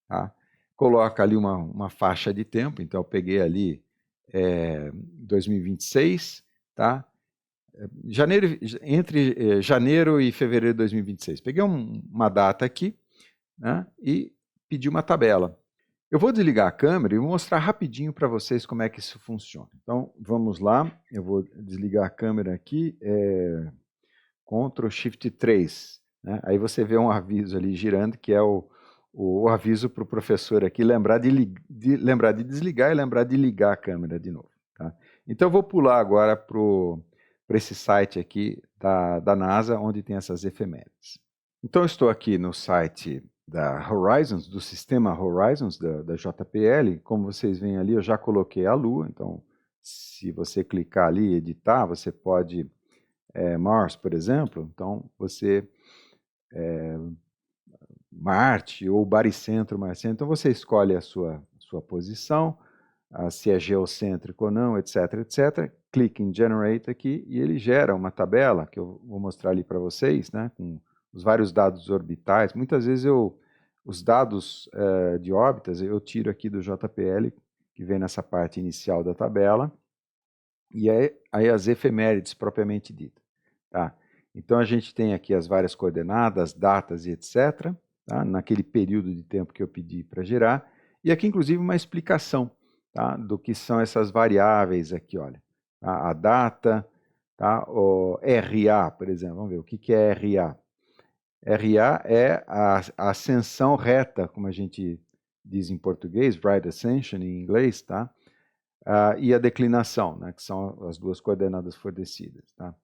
A: Tá? Coloca ali uma faixa de tempo, então eu peguei ali 2026, tá? Entre janeiro e fevereiro de 2026. Peguei uma data aqui, né, e pedi uma tabela. Eu vou desligar a câmera e vou mostrar rapidinho para vocês como é que isso funciona. Então, vamos lá. Eu vou desligar a câmera aqui, Ctrl Shift 3. Né? Aí você vê um aviso ali girando, que é o aviso para o professor aqui lembrar de desligar e lembrar de ligar a câmera de novo. Tá? Então, eu vou pular agora para esse site aqui da NASA, onde tem essas efemérides. Então, eu estou aqui no site da Horizons, do sistema Horizons, da JPL. Como vocês veem ali, eu já coloquei a Lua. Então, se você clicar ali e editar, você pode... Mars, por exemplo. Então, você... Marte ou baricentro, marciano. Então, você escolhe a sua posição, se é geocêntrico ou não, etc, etc. Clique em Generate aqui e ele gera uma tabela, que eu vou mostrar ali para vocês, né, com os vários dados orbitais. Muitas vezes os dados de órbitas eu tiro aqui do JPL, que vem nessa parte inicial da tabela, e aí as efemérides propriamente dita. Tá? Então a gente tem aqui as várias coordenadas, datas e etc, tá? Naquele período de tempo que eu pedi para gerar, e aqui inclusive uma explicação, tá? Do que são essas variáveis aqui, olha. Tá? A data, tá? O RA, por exemplo, vamos ver, o que é RA? RA é a ascensão reta, como a gente diz em português, right ascension em inglês, tá? E a declinação, né, que são as duas coordenadas fornecidas. Tá?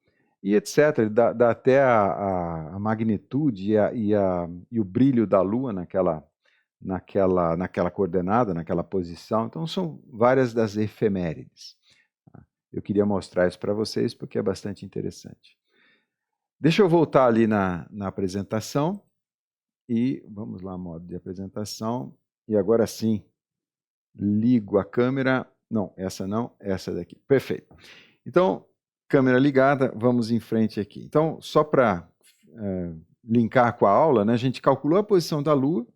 A: E etc. Dá até a magnitude e o brilho da Lua naquela coordenada, naquela posição. Então, são várias das efemérides. Tá? Eu queria mostrar isso para vocês porque é bastante interessante. Deixa eu voltar ali na apresentação e vamos lá, modo de apresentação. E agora sim, ligo a câmera. Não, essa daqui. Perfeito. Então, câmera ligada, vamos em frente aqui. Então, só para linkar com a aula, né, a gente calculou a posição da Lua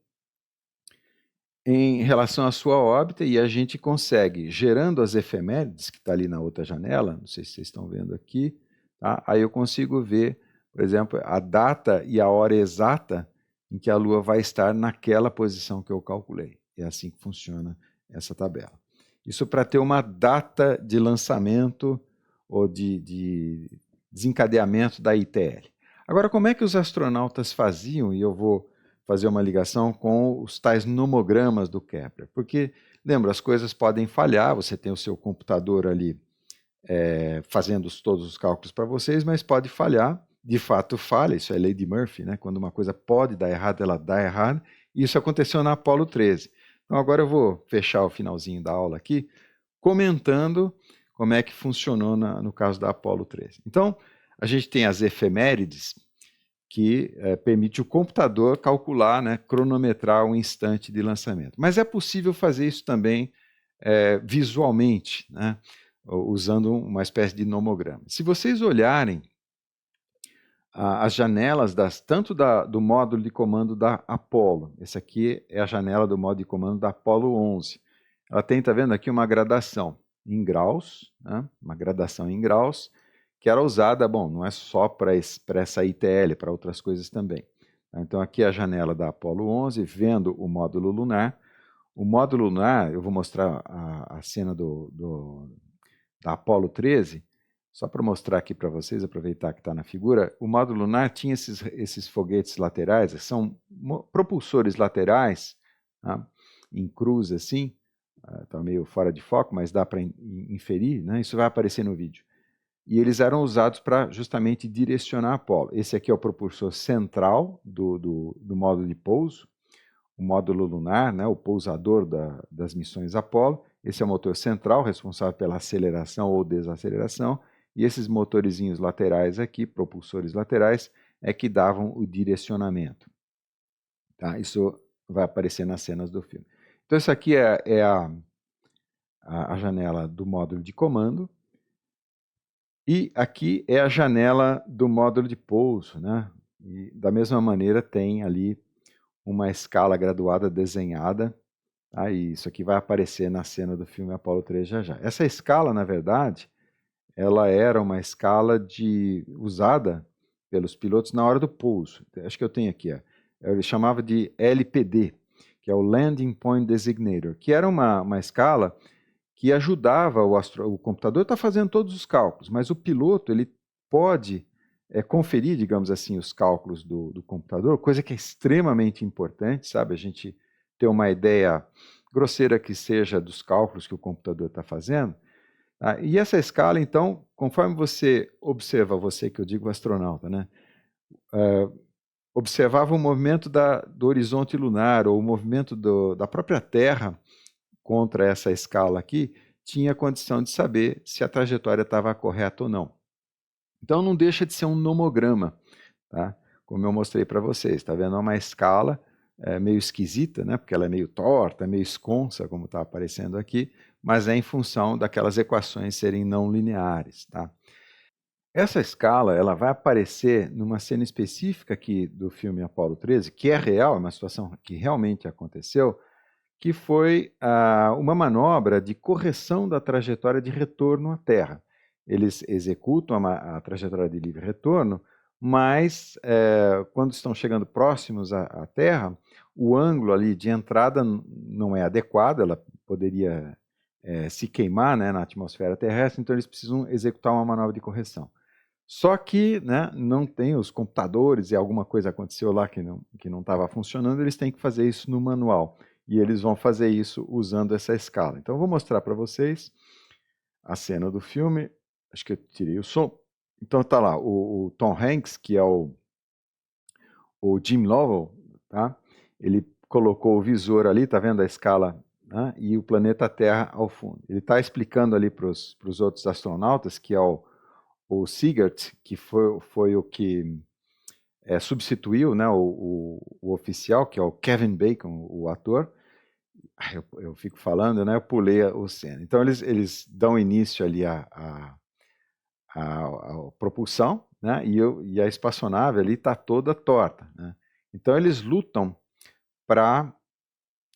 A: em relação à sua órbita e a gente consegue, gerando as efemérides, que está ali na outra janela, não sei se vocês estão vendo aqui, tá? Aí eu consigo ver, por exemplo, a data e a hora exata em que a Lua vai estar naquela posição que eu calculei. É assim que funciona essa tabela. Isso para ter uma data de lançamento ou de desencadeamento da ITL. Agora, como é que os astronautas faziam? E eu vou fazer uma ligação com os tais nomogramas do Kepler. Porque, lembra, as coisas podem falhar, você tem o seu computador ali fazendo todos os cálculos para vocês, mas pode falhar de fato falha, isso é lei de Murphy, né? Quando uma coisa pode dar errado, ela dá errado, e isso aconteceu na Apollo 13. Então agora eu vou fechar o finalzinho da aula aqui, comentando como é que funcionou no caso da Apollo 13. Então, a gente tem as efemérides, que permite o computador calcular, né, cronometrar o instante de lançamento. Mas é possível fazer isso também visualmente, né, usando uma espécie de nomograma. Se vocês olharem as janelas tanto do módulo de comando da Apollo, esse aqui é a janela do módulo de comando da Apollo 11. Ela tem, tá vendo aqui, uma gradação em graus, né, uma gradação em graus, que era usada, bom, não é só para essa ITL, para outras coisas também. Então aqui é a janela da Apollo 11, vendo o módulo lunar. O módulo lunar, eu vou mostrar a cena da Apollo 13, só para mostrar aqui para vocês, aproveitar que está na figura, o módulo lunar tinha esses foguetes laterais, são propulsores laterais, tá, em cruz assim, está meio fora de foco, mas dá para inferir, né? Isso vai aparecer no vídeo. E eles eram usados para justamente direcionar a Apollo. Esse aqui é o propulsor central do módulo de pouso, o módulo lunar, né, o pousador das missões Apollo. Esse é o motor central, responsável pela aceleração ou desaceleração, e esses motorizinhos laterais aqui, propulsores laterais, é que davam o direcionamento. Tá? Isso vai aparecer nas cenas do filme. Então, essa aqui é a janela do módulo de comando, e aqui é a janela do módulo de pouso, né? E da mesma maneira tem ali uma escala graduada desenhada, tá? E isso aqui vai aparecer na cena do filme Apollo 13 já já. Essa escala, na verdade, ela era uma escala usada pelos pilotos na hora do pouso. Acho que eu tenho aqui, ele chamava de LPD, que é o Landing Point Designator, que era uma escala que ajudava o computador está fazendo todos os cálculos, mas o piloto ele pode conferir, digamos assim, os cálculos do computador, coisa que é extremamente importante, sabe? A gente ter uma ideia grosseira que seja dos cálculos que o computador está fazendo. Tá? E essa escala, então, conforme você observa, você que eu digo astronauta, né? Observava o movimento do horizonte lunar ou o movimento da própria Terra contra essa escala aqui, tinha condição de saber se a trajetória estava correta ou não. Então não deixa de ser um nomograma, tá? Como eu mostrei para vocês, está vendo? É uma escala meio esquisita, né? Porque ela é meio torta, meio esconsa, como está aparecendo aqui, mas é em função daquelas equações serem não lineares, tá? Essa escala ela vai aparecer numa cena específica aqui do filme Apollo 13, que é real, é uma situação que realmente aconteceu, que foi uma manobra de correção da trajetória de retorno à Terra. Eles executam a trajetória de livre retorno, mas quando estão chegando próximos à Terra, o ângulo ali de entrada não é adequado, ela poderia se queimar, né, na atmosfera terrestre, então eles precisam executar uma manobra de correção. Só que, né, não tem os computadores e alguma coisa aconteceu lá que não estava funcionando, eles têm que fazer isso no manual. E eles vão fazer isso usando essa escala. Então, eu vou mostrar para vocês a cena do filme. Acho que eu tirei o som. Então, tá lá o Tom Hanks, que é o Jim Lovell, tá? Ele colocou o visor ali, tá vendo a escala, né? E o planeta Terra ao fundo. Ele está explicando ali para os outros astronautas, que é o Sigert, que foi o que substituiu, né, o oficial, que é o Kevin Bacon, o ator. Eu fico falando, né, eu pulei o cena. Então eles dão início ali à propulsão, né, e a espaçonave ali está toda torta, né? Então eles lutam para,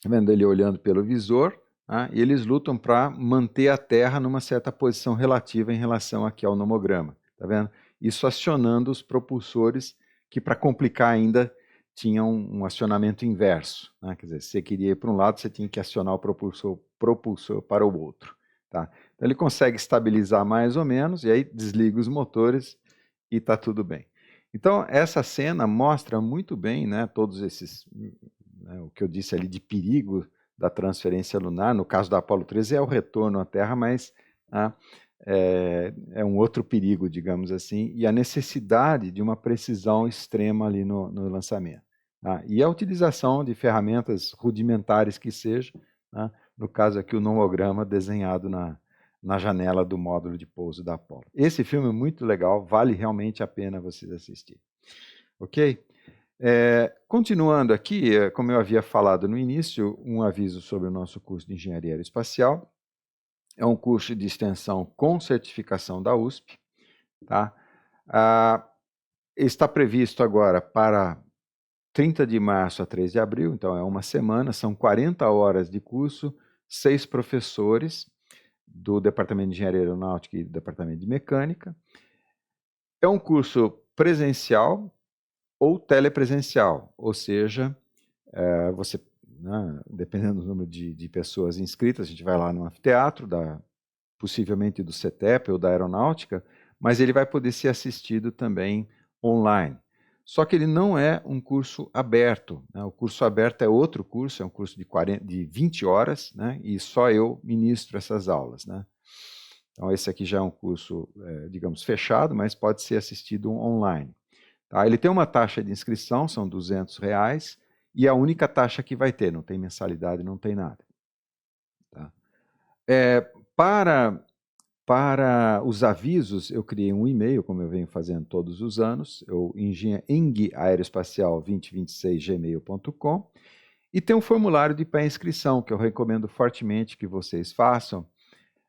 A: vendo ele olhando pelo visor, né, e eles lutam para manter a Terra numa certa posição relativa em relação aqui ao nomograma, tá vendo? Isso acionando os propulsores que, para complicar ainda, tinham um acionamento inverso, né? Quer dizer, se você queria ir para um lado, você tinha que acionar o propulsor para o outro, tá? Então ele consegue estabilizar mais ou menos, e aí desliga os motores e está tudo bem. Então essa cena mostra muito bem, né, todos esses, né, o que eu disse ali de perigo da transferência lunar. No caso da Apollo 13 é o retorno à Terra, mas é um outro perigo, digamos assim, e a necessidade de uma precisão extrema ali no lançamento. Tá? E a utilização de ferramentas rudimentares que seja, tá? No caso aqui o nomograma desenhado na janela do módulo de pouso da Apollo. Esse filme é muito legal, vale realmente a pena vocês assistirem. Ok? Continuando aqui, como eu havia falado no início, um aviso sobre o nosso curso de Engenharia Aeroespacial. É um curso de extensão com certificação da USP. Tá? Está previsto agora para 30 de março a 3 de abril, então é uma semana, são 40 horas de curso, 6 professores do Departamento de Engenharia Aeronáutica e do Departamento de Mecânica. É um curso presencial ou telepresencial, ou seja, você, né, dependendo do número de pessoas inscritas, a gente vai lá no anfiteatro, possivelmente do CETEP ou da Aeronáutica, mas ele vai poder ser assistido também online. Só que ele não é um curso aberto, né? O curso aberto é outro curso, é um curso de 20 horas, né? E só eu ministro essas aulas, né? Então esse aqui já é um curso, digamos, fechado, mas pode ser assistido online. Tá? Ele tem uma taxa de inscrição, são R$200, e é a única taxa que vai ter, não tem mensalidade, não tem nada. Tá? Para os avisos, eu criei um e-mail, como eu venho fazendo todos os anos, engaeroespacial2026gmail.com, e tem um formulário de pré-inscrição, que eu recomendo fortemente que vocês façam.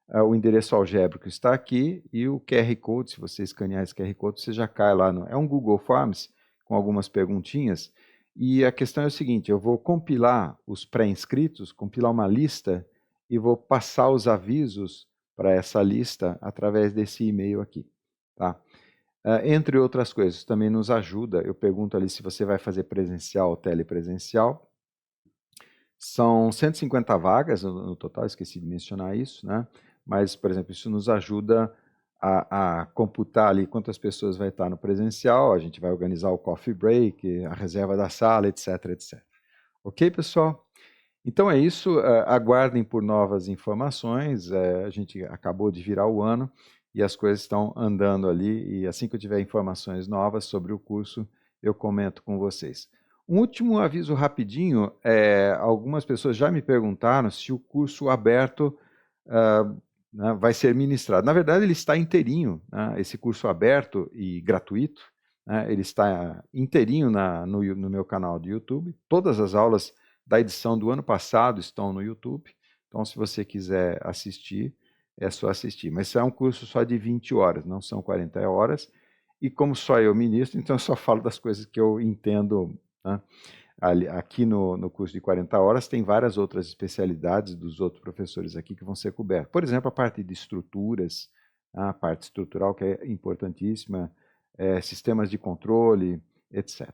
A: O endereço algébrico está aqui, e o QR Code, se você escanear esse QR Code, você já cai lá. É um Google Forms, com algumas perguntinhas, e a questão é o seguinte, eu vou compilar os pré-inscritos, compilar uma lista, e vou passar os avisos para essa lista através desse e-mail aqui. Tá? Entre outras coisas, também nos ajuda, eu pergunto ali se você vai fazer presencial ou telepresencial. São 150 vagas no total, esqueci de mencionar isso, né? Mas, por exemplo, isso nos ajuda a computar ali quantas pessoas vai estar no presencial, a gente vai organizar o coffee break, a reserva da sala, etc, etc. Ok, pessoal? Então é isso, aguardem por novas informações, a gente acabou de virar o ano e as coisas estão andando ali, e assim que eu tiver informações novas sobre o curso, eu comento com vocês. Um último aviso rapidinho, algumas pessoas já me perguntaram se o curso aberto né, vai ser ministrado. Na verdade, ele está inteirinho, né, esse curso aberto e gratuito, né, ele está inteirinho no meu canal de YouTube, todas as aulas da edição do ano passado estão no YouTube, então se você quiser assistir, é só assistir. Mas isso é um curso só de 20 horas, não são 40 horas, e como só eu ministro, então eu só falo das coisas que eu entendo, né? Aqui no curso de 40 horas tem várias outras especialidades dos outros professores aqui que vão ser cobertas. Por exemplo, a parte de estruturas, a parte estrutural que é importantíssima, sistemas de controle, etc.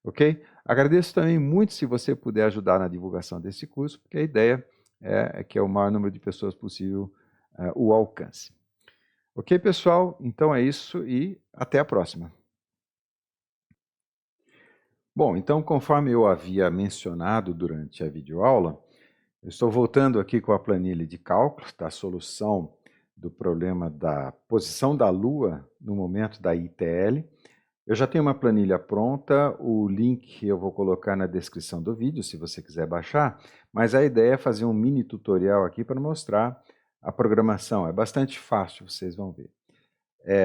A: Ok? Agradeço também muito se você puder ajudar na divulgação desse curso, porque a ideia é que o maior número de pessoas possível o alcance. Ok, pessoal? Então é isso e até a próxima. Bom, então, conforme eu havia mencionado durante a videoaula, eu estou voltando aqui com a planilha de cálculo da solução do problema da posição da Lua no momento da ITL. Eu já tenho uma planilha pronta, o link eu vou colocar na descrição do vídeo, se você quiser baixar, mas a ideia é fazer um mini tutorial aqui para mostrar a programação. É bastante fácil, vocês vão ver.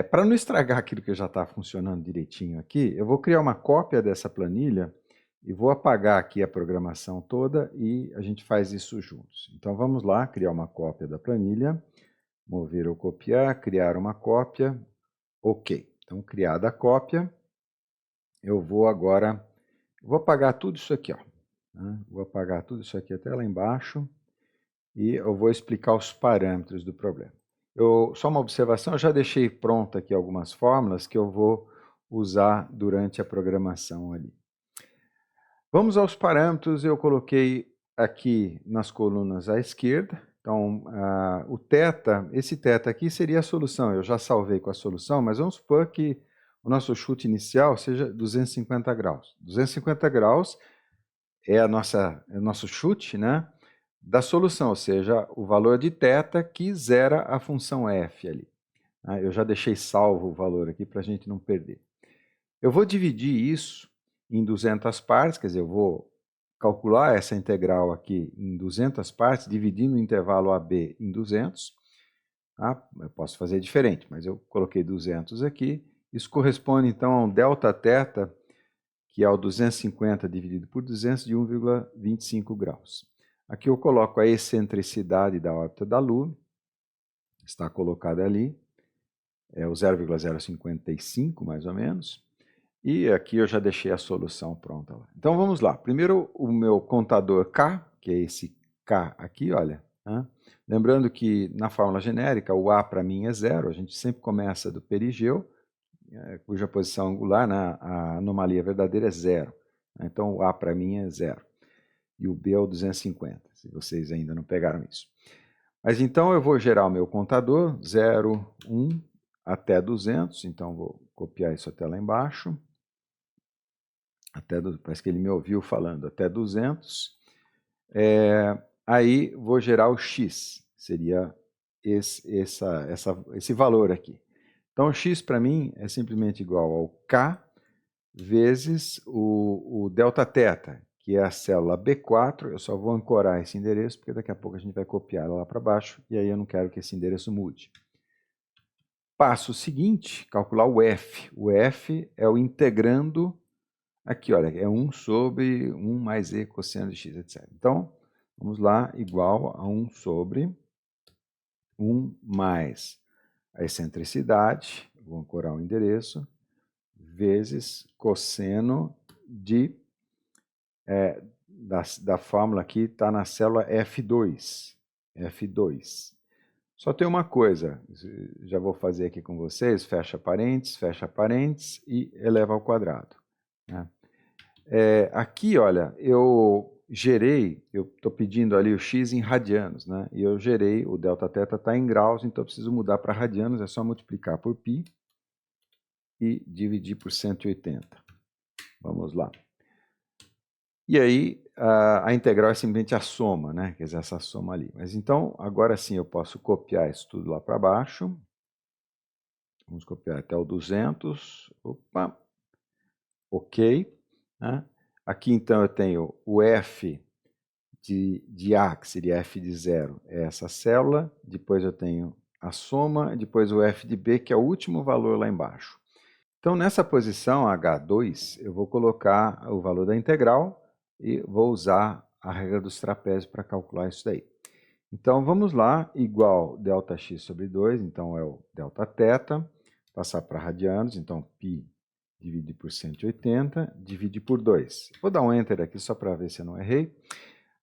A: Para não estragar aquilo que já está funcionando direitinho aqui, eu vou criar uma cópia dessa planilha e vou apagar aqui a programação toda e a gente faz isso juntos. Então vamos lá, criar uma cópia da planilha, mover ou copiar, criar uma cópia, ok. Então criada a cópia, eu vou agora, vou apagar tudo isso aqui, ó, né? Vou apagar tudo isso aqui até lá embaixo e eu vou explicar os parâmetros do problema. Só uma observação, eu já deixei pronta aqui algumas fórmulas que eu vou usar durante a programação ali. Vamos aos parâmetros, eu coloquei aqui nas colunas à esquerda, então o θ, esse θ aqui seria a solução, eu já salvei com a solução, mas vamos supor que o nosso chute inicial seja 250 graus. 250 graus é o nosso chute, né? da solução, ou seja, o valor de θ que zera a função f ali. Eu já deixei salvo o valor aqui para a gente não perder. Eu vou dividir isso em 200 partes, quer dizer, eu vou calcular essa integral aqui em 200 partes, dividindo o intervalo AB em 200. Eu posso fazer diferente, mas eu coloquei 200 aqui. Isso corresponde, então, a um Δθ, que é o 250 dividido por 200, de 1,25 graus. Aqui eu coloco a excentricidade da órbita da Lua, está colocada ali, é o 0,055, mais ou menos. E aqui eu já deixei a solução pronta. Então vamos lá. Primeiro o meu contador K, que é esse K aqui, olha. Lembrando que na fórmula genérica o A para mim é zero, a gente sempre começa do perigeu, cuja posição angular, a anomalia verdadeira é zero. Então o A para mim é zero. E o B é o 250, se vocês ainda não pegaram isso. Mas então eu vou gerar o meu contador, 0, 1 até 200, então vou copiar isso até lá embaixo. Parece que ele me ouviu falando, até 200. Aí vou gerar o x, seria esse valor aqui. Então, o x para mim é simplesmente igual ao k vezes o Δθ, que é a célula B4. Eu só vou ancorar esse endereço, porque daqui a pouco a gente vai copiar ela lá para baixo, e aí eu não quero que esse endereço mude. Passo seguinte, calcular o f. O f é o integrando. Aqui, olha, é 1 sobre 1 mais e cosseno de x, etc. Então, vamos lá, igual a 1 sobre 1 mais a excentricidade, vou ancorar o endereço, vezes cosseno da fórmula aqui, está na célula F2. F2. Só tem uma coisa, já vou fazer aqui com vocês, fecha parênteses e eleva ao quadrado. Aqui, olha, eu estou pedindo ali o x em radianos, né? E eu gerei, o Δθ está em graus, então eu preciso mudar para radianos, é só multiplicar por π e dividir por 180. Vamos lá. E aí, a integral é simplesmente a soma, né? Quer dizer, essa soma ali. Mas então, agora sim eu posso copiar isso tudo lá para baixo. Vamos copiar até o 200. Opa! Ok. Aqui, então, eu tenho o f de A, que seria f de 0, é essa célula. Depois eu tenho a soma, depois o f de B, que é o último valor lá embaixo. Então, nessa posição H2, eu vou colocar o valor da integral e vou usar a regra dos trapézios para calcular isso daí. Então, vamos lá, igual ΔX sobre 2, então é o Δθ, passar para radianos, então π divide por 180, divide por 2. Vou dar um Enter aqui só para ver se eu não errei.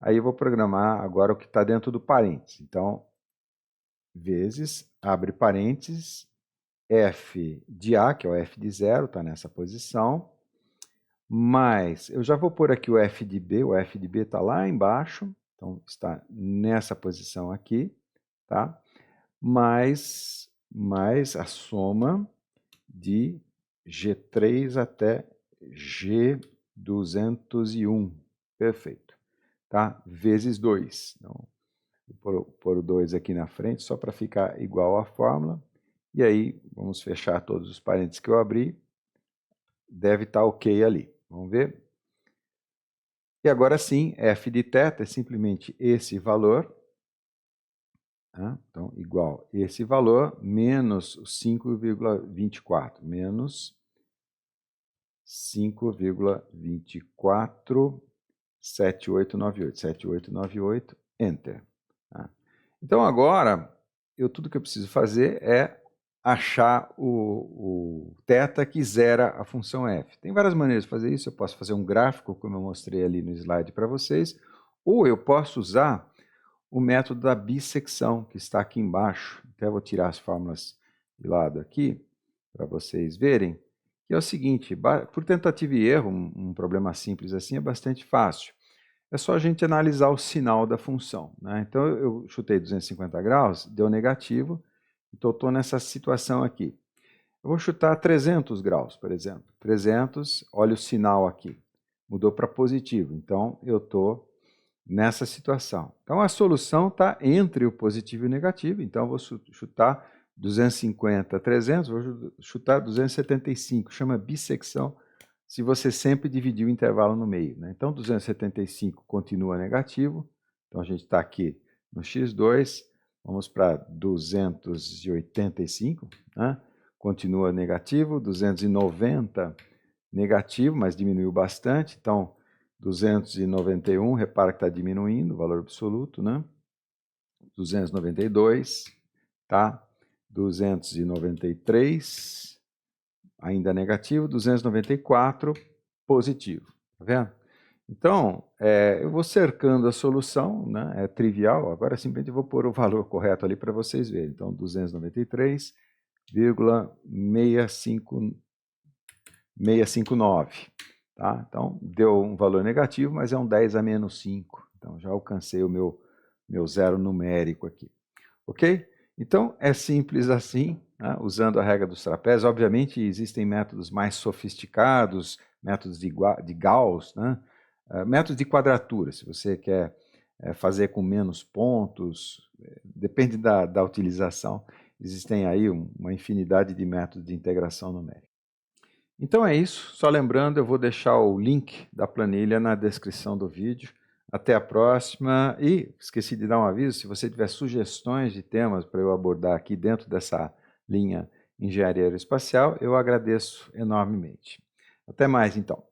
A: Aí eu vou programar agora o que está dentro do parênteses. Então, vezes, abre parênteses, f de A, que é o f de 0, está nessa posição, mais, eu já vou pôr aqui o f de B está lá embaixo, então está nessa posição aqui, tá? Mais a soma de G3 até G201, perfeito, tá? Vezes 2, então, vou pôr o 2 aqui na frente, só para ficar igual à fórmula. E aí, vamos fechar todos os parênteses que eu abri. Deve estar ok ali. Vamos ver? E agora sim, f de θ é simplesmente esse valor. Então, igual esse valor menos 5,24. Menos 5,247898. 7898, Enter. Então, agora, tudo que eu preciso fazer é achar o θ que zera a função f. Tem várias maneiras de fazer isso. Eu posso fazer um gráfico, como eu mostrei ali no slide para vocês, ou eu posso usar o método da bissecção, que está aqui embaixo. Até vou tirar as fórmulas de lado aqui, para vocês verem, que é o seguinte, por tentativa e erro, um problema simples assim é bastante fácil. É só a gente analisar o sinal da função, né? Então, eu chutei 250 graus, deu negativo, então estou nessa situação aqui. Eu vou chutar 300 graus, por exemplo. 300, olha o sinal aqui, mudou para positivo. Então, eu estou nessa situação. Então, a solução está entre o positivo e o negativo, então eu vou chutar 250, 300, vou chutar 275, chama bissecção, se você sempre dividir o intervalo no meio, né? Então, 275 continua negativo, então a gente está aqui no x2, vamos para 285, né? Continua negativo, 290 negativo, mas diminuiu bastante, então 291, repara que está diminuindo o valor absoluto, né? 292, tá? 293, ainda negativo, 294, positivo, tá vendo? Então, eu vou cercando a solução, né? É trivial, agora simplesmente vou pôr o valor correto ali para vocês verem. Então, 293,659, tá? Então, deu um valor negativo, mas é um 10 a menos 5. Então, já alcancei o meu zero numérico aqui, ok? Então, é simples assim, né? Usando a regra dos trapézios. Obviamente, existem métodos mais sofisticados, métodos de Gauss, né? Métodos de quadratura, se você quer fazer com menos pontos, depende da utilização. Existem aí uma infinidade de métodos de integração numérica. Então é isso, só lembrando, eu vou deixar o link da planilha na descrição do vídeo. Até a próxima e esqueci de dar um aviso, se você tiver sugestões de temas para eu abordar aqui dentro dessa linha Engenharia Aeroespacial, eu agradeço enormemente. Até mais então.